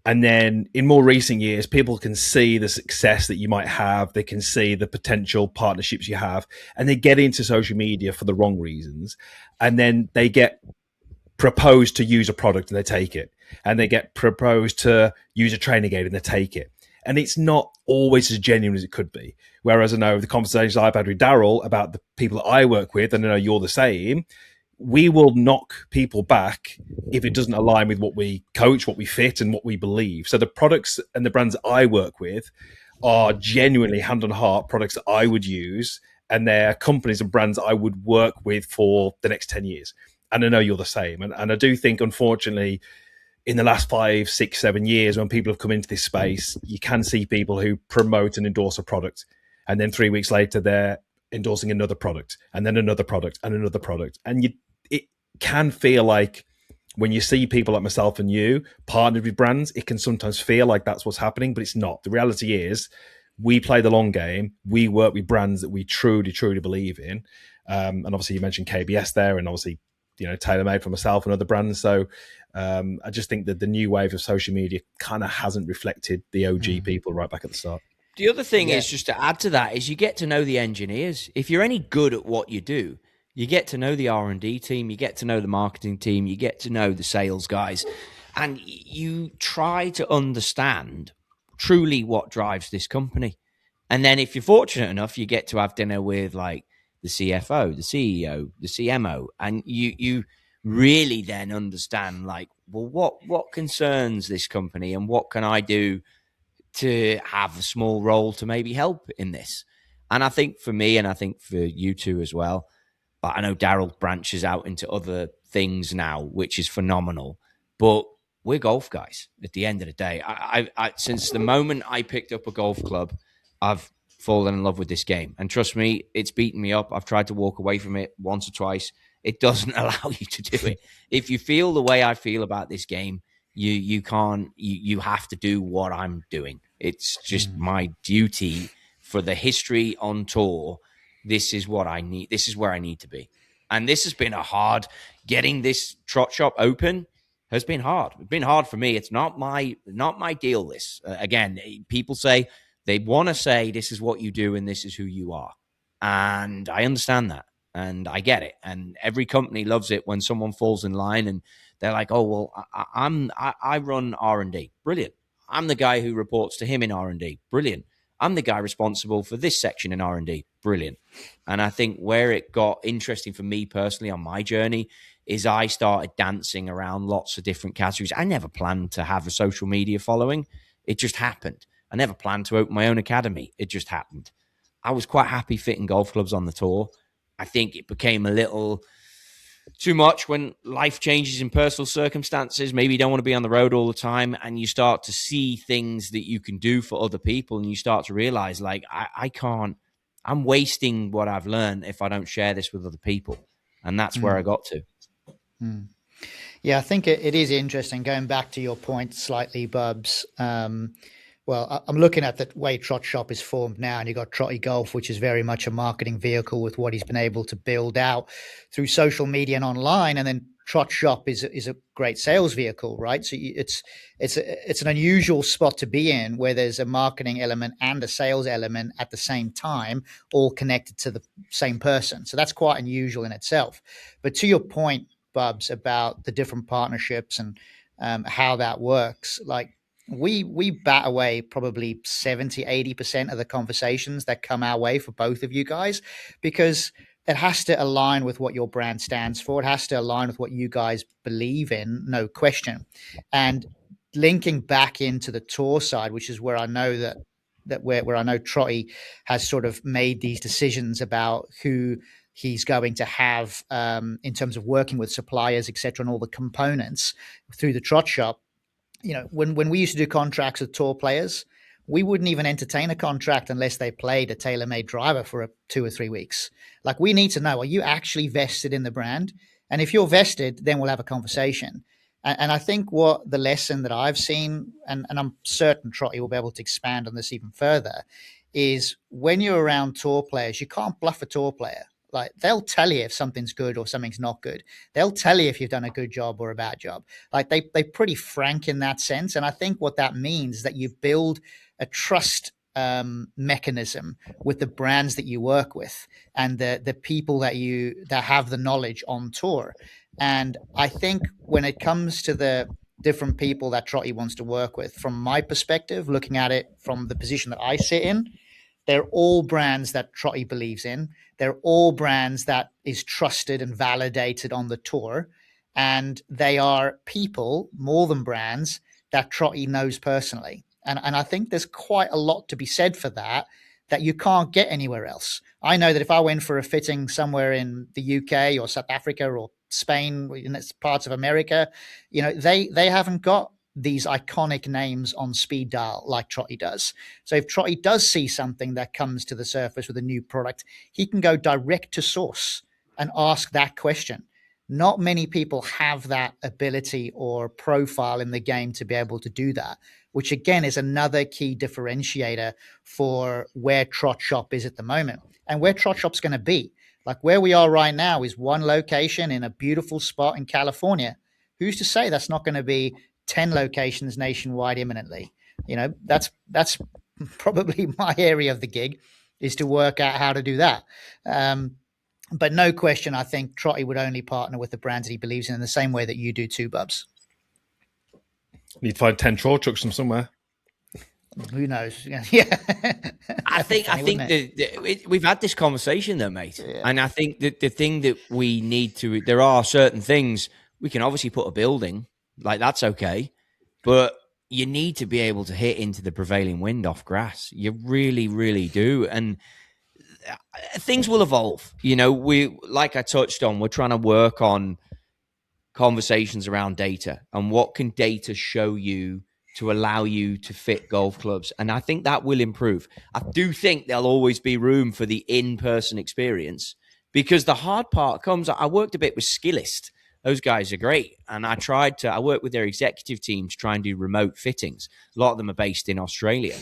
And then in more recent years, people can see the success that you might have. They can see the potential partnerships you have, and they get into social media for the wrong reasons. And then they get proposed to use a product and they take it. And they get proposed to use a training aid and they take it. And it's not always as genuine as it could be. Whereas I know the conversations I've had with Daryl about the people that I work with, and I know you're the same, we will knock people back if it doesn't align with what we coach, what we fit, and what we believe. So the products and the brands that I work with are genuinely hand on heart products that I would use, and they're companies and brands that I would work with for the next 10 years. And I know you're the same. And I do think, unfortunately, in the last 5, 6, 7 years, when people have come into this space, you can see people who promote and endorse a product, and then 3 weeks later, they're endorsing another product, and then another product, and another product. And it can feel like, when you see people like myself and you partnered with brands, it can sometimes feel like that's what's happening, but it's not. The reality is, we play the long game. We work with brands that we truly, truly believe in. And obviously, you mentioned KBS there, and obviously, TaylorMade for myself and other brands. So I just think that the new wave of social media kind of hasn't reflected the OG people right back at the start. The other thing is, just to add to that, is you get to know the engineers. If you're any good at what you do, you get to know the R&D team, you get to know the marketing team, you get to know the sales guys, and you try to understand truly what drives this company. And then if you're fortunate enough, you get to have dinner with like the CFO, the CEO, the CMO, and you really then understand, like, well, what concerns this company, and what can I do to have a small role to maybe help in this. And I think for me, and I think for you two as well, but I know Daryl branches out into other things now, which is phenomenal. But we're golf guys at the end of the day. I since the moment I picked up a golf club, I've fallen in love with this game. And trust me, it's beaten me up. I've tried to walk away from it once or twice. It doesn't allow you to do it. If you feel the way I feel about this game, you can't. You have to do what I'm doing. It's just my duty for the history on tour. This is what I need. This is where I need to be. And this has been getting this Trott shop open has been hard. It's been hard for me. It's not my deal. This again, people say they want to say this is what you do and this is who you are. And I understand that. And I get it. And every company loves it when someone falls in line and they're like, oh, well, I run R&D. Brilliant. I'm the guy who reports to him in R&D. Brilliant. I'm the guy responsible for this section in R&D. Brilliant. And I think where it got interesting for me personally on my journey is I started dancing around lots of different categories. I never planned to have a social media following. It just happened. I never planned to open my own academy. It just happened. I was quite happy fitting golf clubs on the tour. I think it became a little too much when life changes in personal circumstances. Maybe you don't want to be on the road all the time, and you start to see things that you can do for other people, and you start to realize, like, I can't, I'm wasting what I've learned if I don't share this with other people. And that's where I got to. Yeah, I think it is interesting. Going back to your point slightly, Bubs, well, I'm looking at the way Trott Shop is formed now, and you've got Trotty Golf, which is very much a marketing vehicle with what he's been able to build out through social media and online. And then Trott Shop is a great sales vehicle, right? So it's an unusual spot to be in, where there's a marketing element and a sales element at the same time, all connected to the same person. So that's quite unusual in itself. But to your point, Bubs, about the different partnerships and how that works, like we bat away probably 70-80% of the conversations that come our way for both of you guys, because it has to align with what your brand stands for. It has to align with what you guys believe in, no question. And linking back into the tour side, which is where I know where I know Trotty has sort of made these decisions about who he's going to have in terms of working with suppliers, etc., and all the components through the Trot Shop. When we used to do contracts with tour players, we wouldn't even entertain a contract unless they played a tailor-made driver for 2 or 3 weeks. Like, we need to know, are you actually vested in the brand? And if you're vested, then we'll have a conversation. And I think what the lesson that I've seen, and I'm certain Trotty will be able to expand on this even further, is when you're around tour players, you can't bluff a tour player. Like, they'll tell you if something's good or something's not good. They'll tell you if you've done a good job or a bad job. Like, they're pretty frank in that sense. And I think what that means is that you build a trust mechanism with the brands that you work with and the people that have the knowledge on tour. And I think when it comes to the different people that Trotty wants to work with, from my perspective, looking at it from the position that I sit in, they're all brands that Trotty believes in. They're all brands that is trusted and validated on the tour. And they are people, more than brands, that Trotty knows personally. And I think there's quite a lot to be said for that you can't get anywhere else. I know that if I went for a fitting somewhere in the UK or South Africa or Spain, in parts of America, they haven't got these iconic names on speed dial like Trotty does. So if Trotty does see something that comes to the surface with a new product, he can go direct to source and ask that question. Not many people have that ability or profile in the game to be able to do that, which again is another key differentiator for where Trott Shop is at the moment and where Trott Shop's going to be. Like, where we are right now is one location in a beautiful spot in California. Who's to say that's not going to be 10 locations nationwide imminently? That's probably my area of the gig, is to work out how to do that. But no question, I think Trotty would only partner with the brands that he believes in the same way that you do too, Bubs. Need to find 10 Trott trucks from somewhere. Who knows? Yeah. I think we've had this conversation though, mate. Yeah. And I think that the thing that we need to, there are certain things, we can obviously put a building, like that's okay. But you need to be able to hit into the prevailing wind off grass. You really, really do. And things will evolve. We, like I touched on, we're trying to work on conversations around data and what can data show you to allow you to fit golf clubs. And I think that will improve. I do think there'll always be room for the in-person experience, because the hard part comes, I worked a bit with Skillist. Those guys are great. And I worked with their executive team to try and do remote fittings. A lot of them are based in Australia.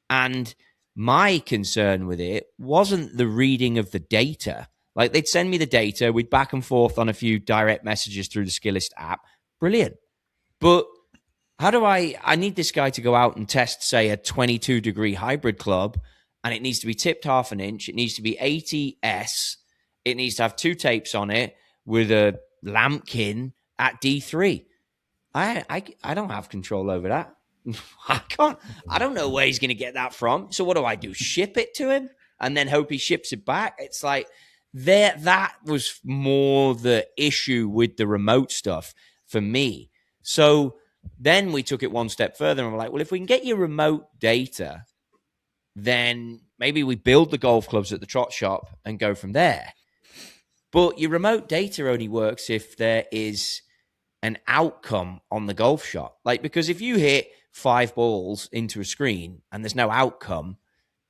And my concern with it wasn't the reading of the data. Like, they'd send me the data, we'd back and forth on a few direct messages through the Skillist app. Brilliant. But how do I need this guy to go out and test, say, a 22-degree hybrid club, and it needs to be tipped half an inch. It needs to be 80S. It needs to have 2 tapes on it with a lambkin at D3. I don't have control over that. I don't know where he's going to get that from. So what do? Ship it to him and then hope he ships it back? It's like that was more the issue with the remote stuff for me. So then we took it one step further and we're like, well, if we can get your remote data, then maybe we build the golf clubs at the Trott Shop and go from there. But your remote data only works if there is an outcome on the golf shot. Like, because if you hit 5 balls into a screen and there's no outcome,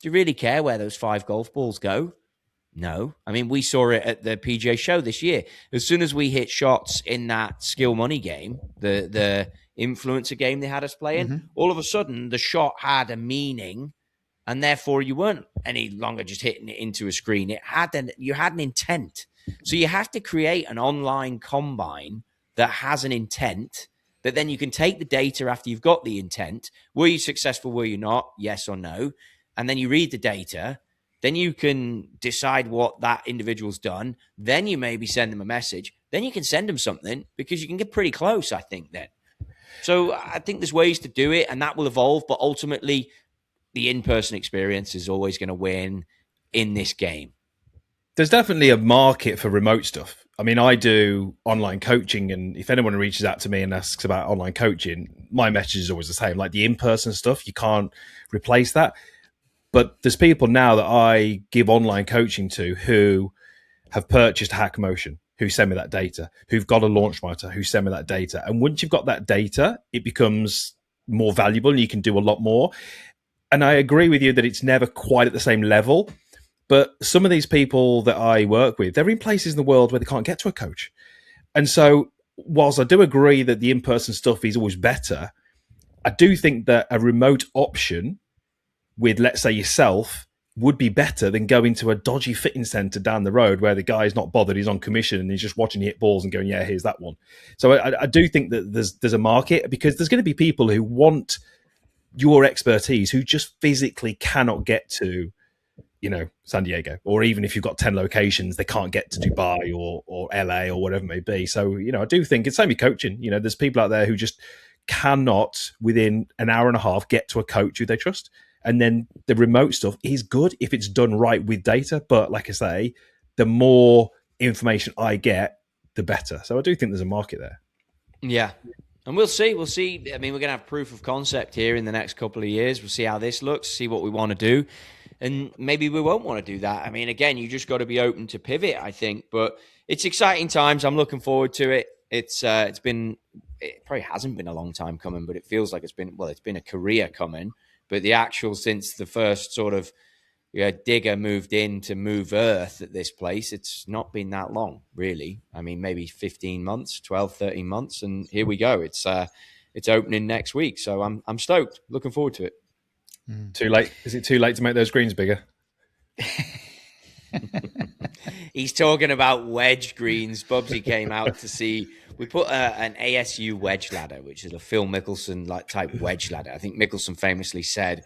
do you really care where those 5 golf balls go? No. I mean, we saw it at the PGA show this year. As soon as we hit shots in that skill money game, the influencer game they had us playing, all of a sudden the shot had a meaning, and therefore you weren't any longer just hitting it into a screen. You had an intent. So you have to create an online combine that has an intent, that then you can take the data after you've got the intent. Were you successful? Were you not? Yes or no? And then you read the data. Then you can decide what that individual's done. Then you maybe send them a message. Then you can send them something, because you can get pretty close, I think, then. So I think there's ways to do it, and that will evolve. But ultimately, the in-person experience is always going to win in this game. There's definitely a market for remote stuff. I mean, I do online coaching, and if anyone reaches out to me and asks about online coaching, my message is always the same. Like, the in-person stuff, you can't replace that. But there's people now that I give online coaching to who have purchased HackMotion, who send me that data, who've got a launch monitor, who send me that data. And once you've got that data, it becomes more valuable and you can do a lot more. And I agree with you that it's never quite at the same level. But some of these people that I work with, they're in places in the world where they can't get to a coach. And so whilst I do agree that the in-person stuff is always better, I do think that a remote option with, let's say, yourself would be better than going to a dodgy fitting center down the road where the guy's not bothered, he's on commission and he's just watching you hit balls and going, yeah, here's that one. So I do think that there's a market, because there's going to be people who want your expertise who just physically cannot get to, San Diego, or even if you've got 10 locations, they can't get to Dubai or LA or whatever it may be. So, I do think it's same with coaching. There's people out there who just cannot within an hour and a half get to a coach who they trust. And then the remote stuff is good if it's done right with data. But like I say, the more information I get, the better. So I do think there's a market there. Yeah. And we'll see. I mean, we're going to have proof of concept here in the next couple of years. We'll see how this looks, see what we want to do. And maybe we won't want to do that. I mean, again, you just got to be open to pivot, I think. But it's exciting times. I'm looking forward to it. It probably hasn't been a long time coming, but it feels like it's been a career coming. But the actual, since the first sort of digger moved in to move earth at this place, it's not been that long, really. I mean, maybe 15 months, 12, 13 months. And here we go. It's opening next week. So I'm stoked. Looking forward to it. Too late? Is it too late to make those greens bigger? He's talking about wedge greens. Bubsy came out to see. We put an ASU wedge ladder, which is a Phil Mickelson type wedge ladder. I think Mickelson famously said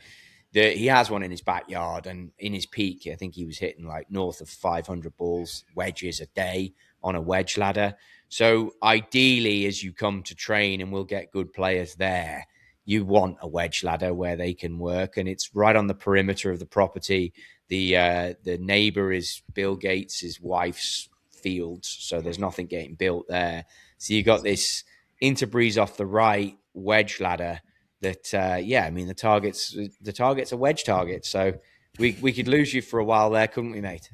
that he has one in his backyard, and in his peak, I think he was hitting like north of 500 balls, wedges a day on a wedge ladder. So ideally, as you come to train, and we'll get good players there, you want a wedge ladder where they can work, and it's right on the perimeter of the property. The neighbor is Bill Gates' wife's fields, so there's nothing getting built there. So you got this interbreeze off the right wedge ladder that, I mean, the target's a wedge target. So we could lose you for a while there, couldn't we, mate?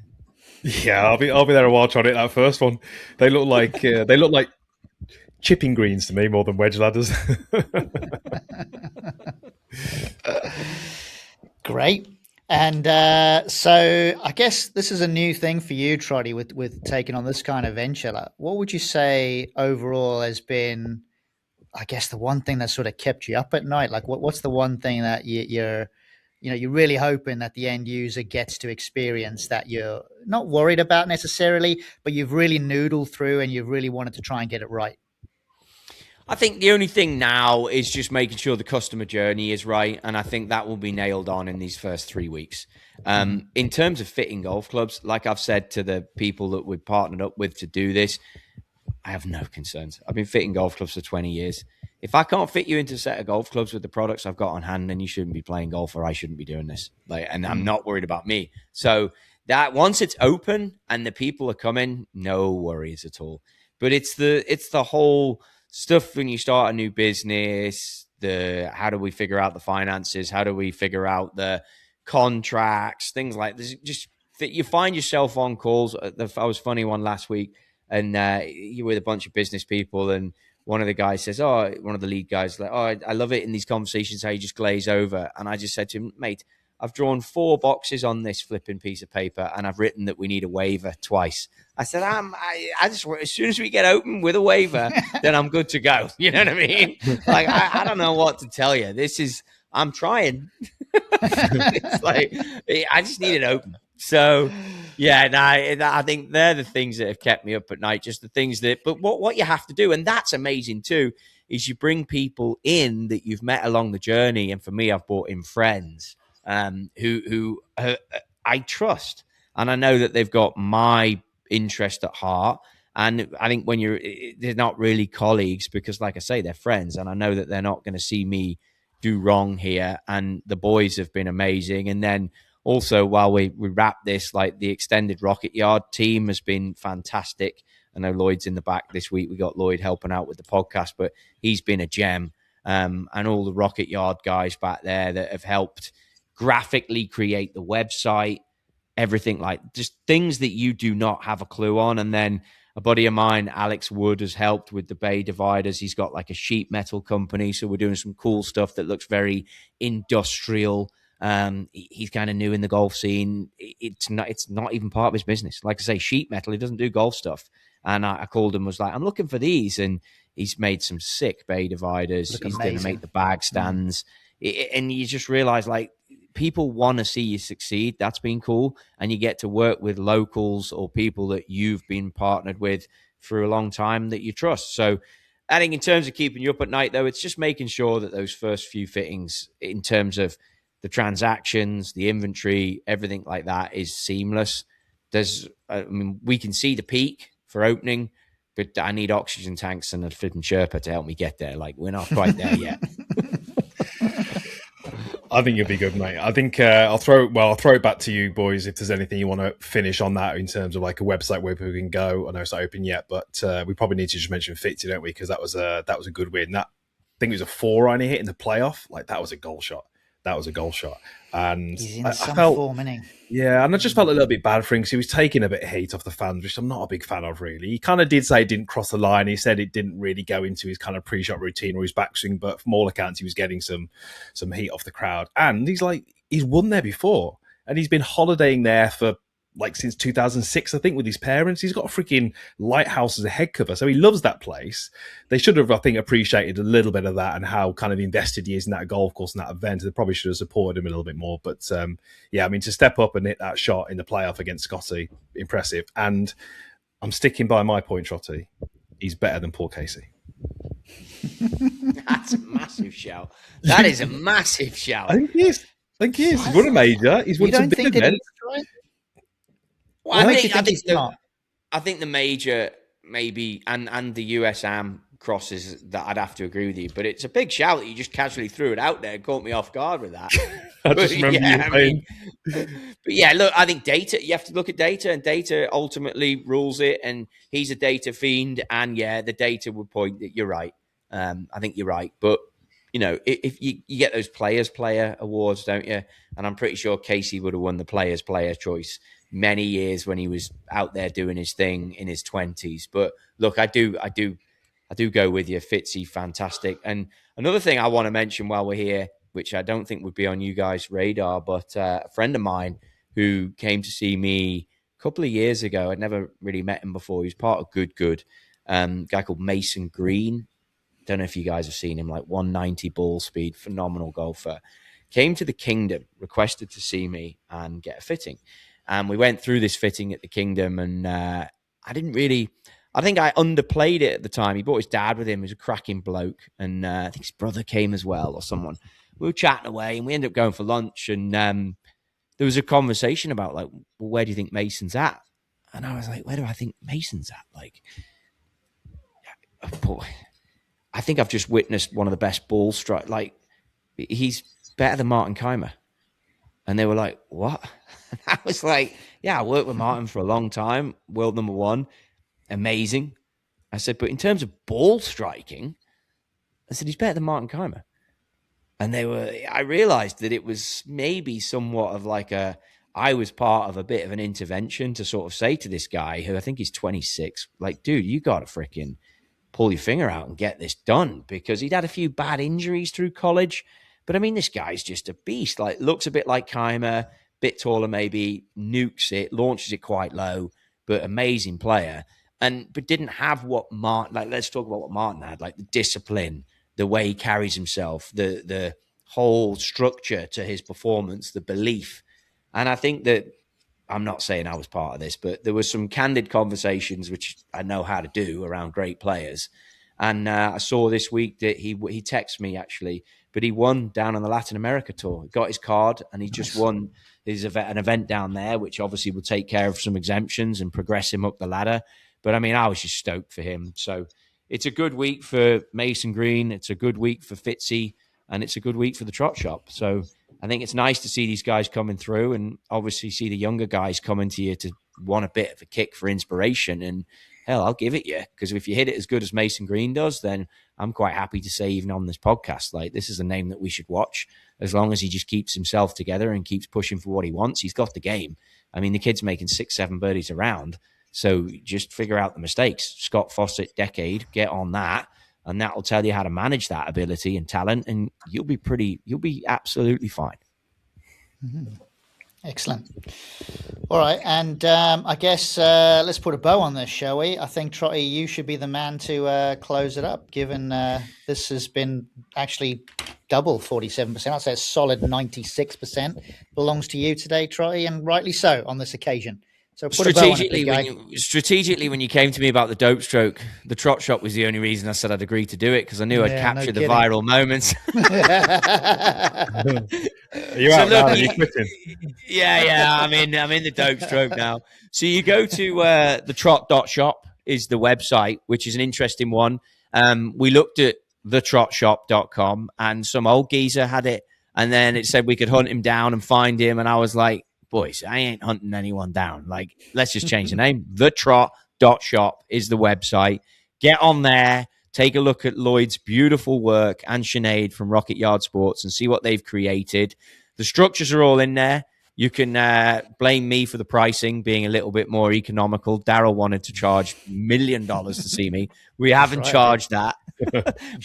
Yeah, I'll be there a while trying to hit that first one. They look like chipping greens to me more than wedge ladders. Great. And so I guess this is a new thing for you, Trotty, with taking on this kind of venture. Like, what would you say overall has been, I guess, the one thing that sort of kept you up at night? Like, what's the one thing that you're really hoping that the end user gets to experience, that you're not worried about necessarily, but you've really noodled through and you've really wanted to try and get it right? I think the only thing now is just making sure the customer journey is right. And I think that will be nailed on in these first 3 weeks. In terms of fitting golf clubs, like I've said to the people that we've partnered up with to do this, I have no concerns. I've been fitting golf clubs for 20 years. If I can't fit you into a set of golf clubs with the products I've got on hand, then you shouldn't be playing golf, or I shouldn't be doing this. And I'm not worried about me. So that once it's open and the people are coming, no worries at all. But it's the whole stuff when you start a new business, how do we figure out the finances? How do we figure out the contracts? Things like this. Just you find yourself on calls. I was funny one last week, and you were with a bunch of business people, and one of the guys says, one of the lead guys, like, I love it in these conversations how you just glaze over. And I just said to him, mate, I've drawn 4 boxes on this flipping piece of paper, and I've written that we need a waiver twice. I said, I just, as soon as we get open with a waiver, then I'm good to go. You know what I mean? Like, I don't know what to tell you. I'm trying. It's like, I just need it open. So, yeah, I think they're the things that have kept me up at night. Just the things that, but what you have to do, and that's amazing too, is you bring people in that you've met along the journey. And for me, I've brought in friends who I trust, and I know that they've got my interest at heart. And I think when they're not really colleagues because, like I say, they're friends, and I know that they're not going to see me do wrong here. And the boys have been amazing, and then also, while we wrap this, like the extended Rocket Yard team has been fantastic. I know Lloyd's in the back this week. We got Lloyd helping out with the podcast, but he's been a gem. And all the Rocket Yard guys back there that have helped graphically create the website, everything like just things that you do not have a clue on. And then a buddy of mine, Alex Wood, has helped with the Bay Dividers. He's got like a sheet metal company. So we're doing some cool stuff that looks very industrial. He's kind of new in the golf scene. It's not even part of his business. Like I say, sheet metal. He doesn't do golf stuff. And I called him, was like, I'm looking for these, and he's made some sick Bay Dividers. He's going to make the bag stands, and you just realize like people want to see you succeed. That's been cool, and you get to work with locals or people that you've been partnered with for a long time that you trust. So I think in terms of keeping you up at night, though, it's just making sure that those first few fittings, in terms of the transactions, the inventory, everything like that is seamless. We can see the peak for opening, but I need oxygen tanks and a flipping Sherpa to help me get there. Like, we're not quite there yet. I think you'll be good, mate. I think I'll throw it back to you, boys, if there's anything you want to finish on that in terms of like a website where people can go. I know it's not open yet, but we probably need to just mention Fitzy, don't we? Because that was a good win. I think it was a 4-iron he hit in the playoff. Like, that was a goal shot. And he's in some form, isn't he? Yeah, and I just felt a little bit bad for him because he was taking a bit of heat off the fans, which I'm not a big fan of, really. He kind of did say it didn't cross the line. He said it didn't really go into his kind of pre-shot routine or his backswing, but from all accounts, he was getting some heat off the crowd. And he's won there before, and he's been holidaying there for like since 2006, I think, with his parents. He's got a freaking lighthouse as a head cover, so he loves that place. They should have, I think, appreciated a little bit of that and how kind of invested he is in that golf course and that event. They probably should have supported him a little bit more. But yeah, I mean, to step up and hit that shot in the playoff against Scotty, impressive. And I'm sticking by my point, Trotty. He's better than Paul Casey. That's a massive shout. That is a massive shout. I think he is. He's won a major. He's won some big events. Well, I think the major maybe and the USAM crosses that I'd have to agree with you, but it's a big shout that you just casually threw it out there and caught me off guard with that. But yeah, look, I think data, you have to look at data, and data ultimately rules it, and he's a data fiend, and yeah, the data would point that you're right. I think you're right, but you know, if you get those player awards, don't you? And I'm pretty sure Casey would have won the player choice many years when he was out there doing his thing in his 20s. But look, I do go with you. Fitzy, fantastic. And another thing I want to mention while we're here, which I don't think would be on you guys' radar, but a friend of mine who came to see me a couple of years ago, I'd never really met him before. He was part of Good, a guy called Mason Green. Don't know if you guys have seen him, like 190 ball speed, phenomenal golfer. Came to the Kingdom, requested to see me and get a fitting. And we went through this fitting at the Kingdom, and I think I underplayed it at the time. He brought his dad with him. He was a cracking bloke. And I think his brother came as well, or someone. We were chatting away, and we ended up going for lunch. And there was a conversation about, like, well, where do you think Mason's at? And I was like, where do I think Mason's at? Like, oh boy, I think I've just witnessed one of the best ball strike. Like, he's better than Martin Keimer. And they were like, what? And I was like, yeah, I worked with Martin for a long time. World number one. Amazing. I said, but in terms of ball striking, I said, he's better than Martin Keimer. And I realized that it was maybe somewhat of like I was part of a bit of an intervention to sort of say to this guy, who I think he's 26, like, dude, you got to freaking pull your finger out and get this done, because he'd had a few bad injuries through college. But I mean, this guy's just a beast. Like, looks a bit like Keimer, bit taller maybe, nukes it, launches it quite low, but amazing player. But didn't have what Martin, like, let's talk about what Martin had, like the discipline, the way he carries himself, the whole structure to his performance, the belief. And I think that I'm not saying I was part of this, but there were some candid conversations, which I know how to do around great players. And I saw this week that he texted me actually, but he won down on the Latin America tour. He got his card and he just won an event down there, which obviously will take care of some exemptions and progress him up the ladder. But I mean, I was just stoked for him. So it's a good week for Mason Green. It's a good week for Fitzy, and it's a good week for the Trott Shop. So I think it's nice to see these guys coming through, and obviously see the younger guys coming to you to want a bit of a kick for inspiration. And hell, I'll give it you, because if you hit it as good as Mason Green does, then I'm quite happy to say, even on this podcast, like, this is a name that we should watch, as long as he just keeps himself together and keeps pushing for what he wants. He's got the game. I mean, the kid's making 6-7 birdies a round. So just figure out the mistakes. Scott Fawcett decade, get on that. And that will tell you how to manage that ability and talent. And you'll be absolutely fine. Mm-hmm. Excellent. All right. And I guess let's put a bow on this, shall we? I think, Trotty, you should be the man to close it up, given this has been actually double 47%. I'd say a solid 96% belongs to you today, Trotty, and rightly so on this occasion. So strategically, when you came to me about the dope stroke, the Trott Shop was the only reason I said I'd agree to do it, because I knew I'd capture the viral moments. Are you out now? Are you quitting? Yeah. I'm in the dope stroke now. So you go to the Trott.shop is the website, which is an interesting one. We looked at thetrottshop.com, and some old geezer had it, and then it said we could hunt him down and find him, and I was like, boys, I ain't hunting anyone down. Like, let's just change the name. Thetrott.shop is the website. Get on there, take a look at Lloyd's beautiful work and Sinead from Rocket Yard Sports and see what they've created. The structures are all in there. You can blame me for the pricing being a little bit more economical. Daryl wanted to charge $1 million to see me. We haven't charged that.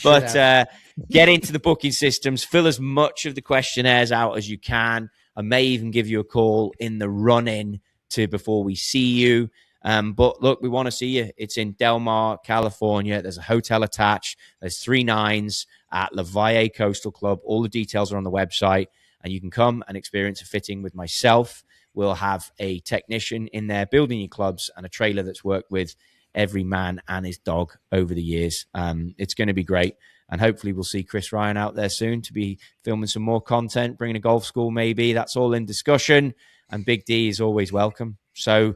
But get into the booking systems, fill as much of the questionnaires out as you can. I may even give you a call in the run-in to before we see you. But look, we want to see you. It's in Del Mar, California. There's a hotel attached. There's 3 nines at La Valle Coastal Club. All the details are on the website, and you can come and experience a fitting with myself. We'll have a technician in there building your clubs and a trailer that's worked with every man and his dog over the years. It's going to be great. And hopefully we'll see Chris Ryan out there soon to be filming some more content, bringing a golf school maybe. That's all in discussion. And Big D is always welcome. So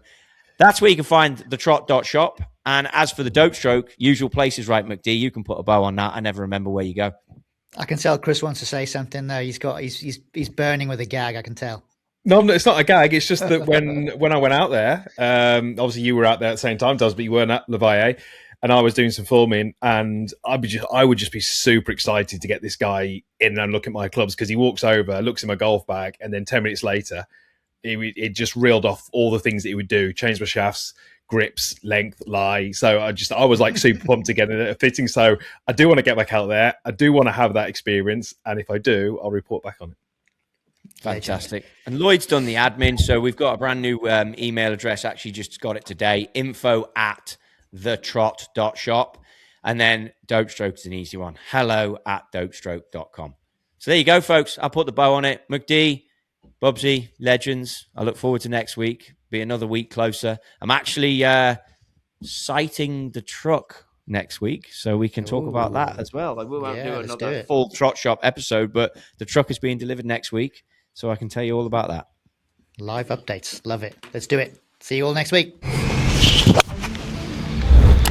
that's where you can find the Trott.shop. And as for the dope stroke, usual places, right, McD? You can put a bow on that. I never remember where you go. I can tell Chris wants to say something though. He's burning with a gag, I can tell. No, it's not a gag. It's just that when I went out there, obviously you were out there at the same time, Doz, but you weren't at La Valle. And I was doing some filming, and I would just be super excited to get this guy in and look at my clubs, because he walks over, looks in my golf bag, and then 10 minutes later, it just reeled off all the things that he would do: change my shafts, grips, length, lie. So I was like super pumped to get in a fitting. So I do want to get back out there. I do want to have that experience, and if I do, I'll report back on it. Fantastic. And Lloyd's done the admin, so we've got a brand new email address. Actually, just got it today. info@thetrott.shop. And then Dope Stroke is an easy one. hello@dopestroke.com. So there you go, folks. I'll put the bow on it. McD, Bubsy, legends. I look forward to next week. Be another week closer. I'm actually sighting the truck next week, so we can talk about that as well. Like, we won't do another full Trott Shop episode, but the truck is being delivered next week, so I can tell you all about that. Live updates. Love it. Let's do it. See you all next week.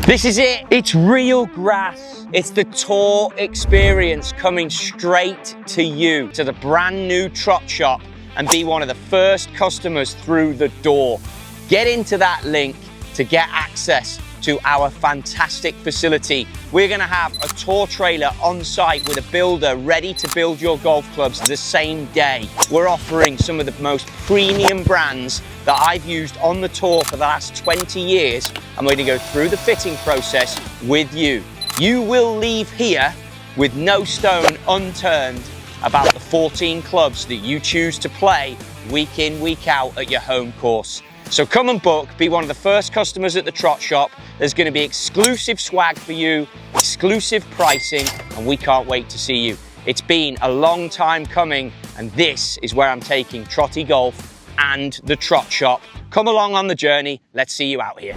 This is it. It's real grass. It's the tour experience coming straight to you, to the brand new Trott Shop, and be one of the first customers through the door. Get into that link to get access to our fantastic facility. We're going to have a tour trailer on site with a builder ready to build your golf clubs the same day. We're offering some of the most premium brands that I've used on the tour for the last 20 years, and we're going to go through the fitting process with you. You will leave here with no stone unturned about the 14 clubs that you choose to play week in, week out at your home course. So come and book, be one of the first customers at the Trott Shop. There's going to be exclusive swag for you, exclusive pricing, and we can't wait to see you. It's been a long time coming, and this is where I'm taking Trotty Golf and the Trott shop. Come along on the journey. Let's see you out here.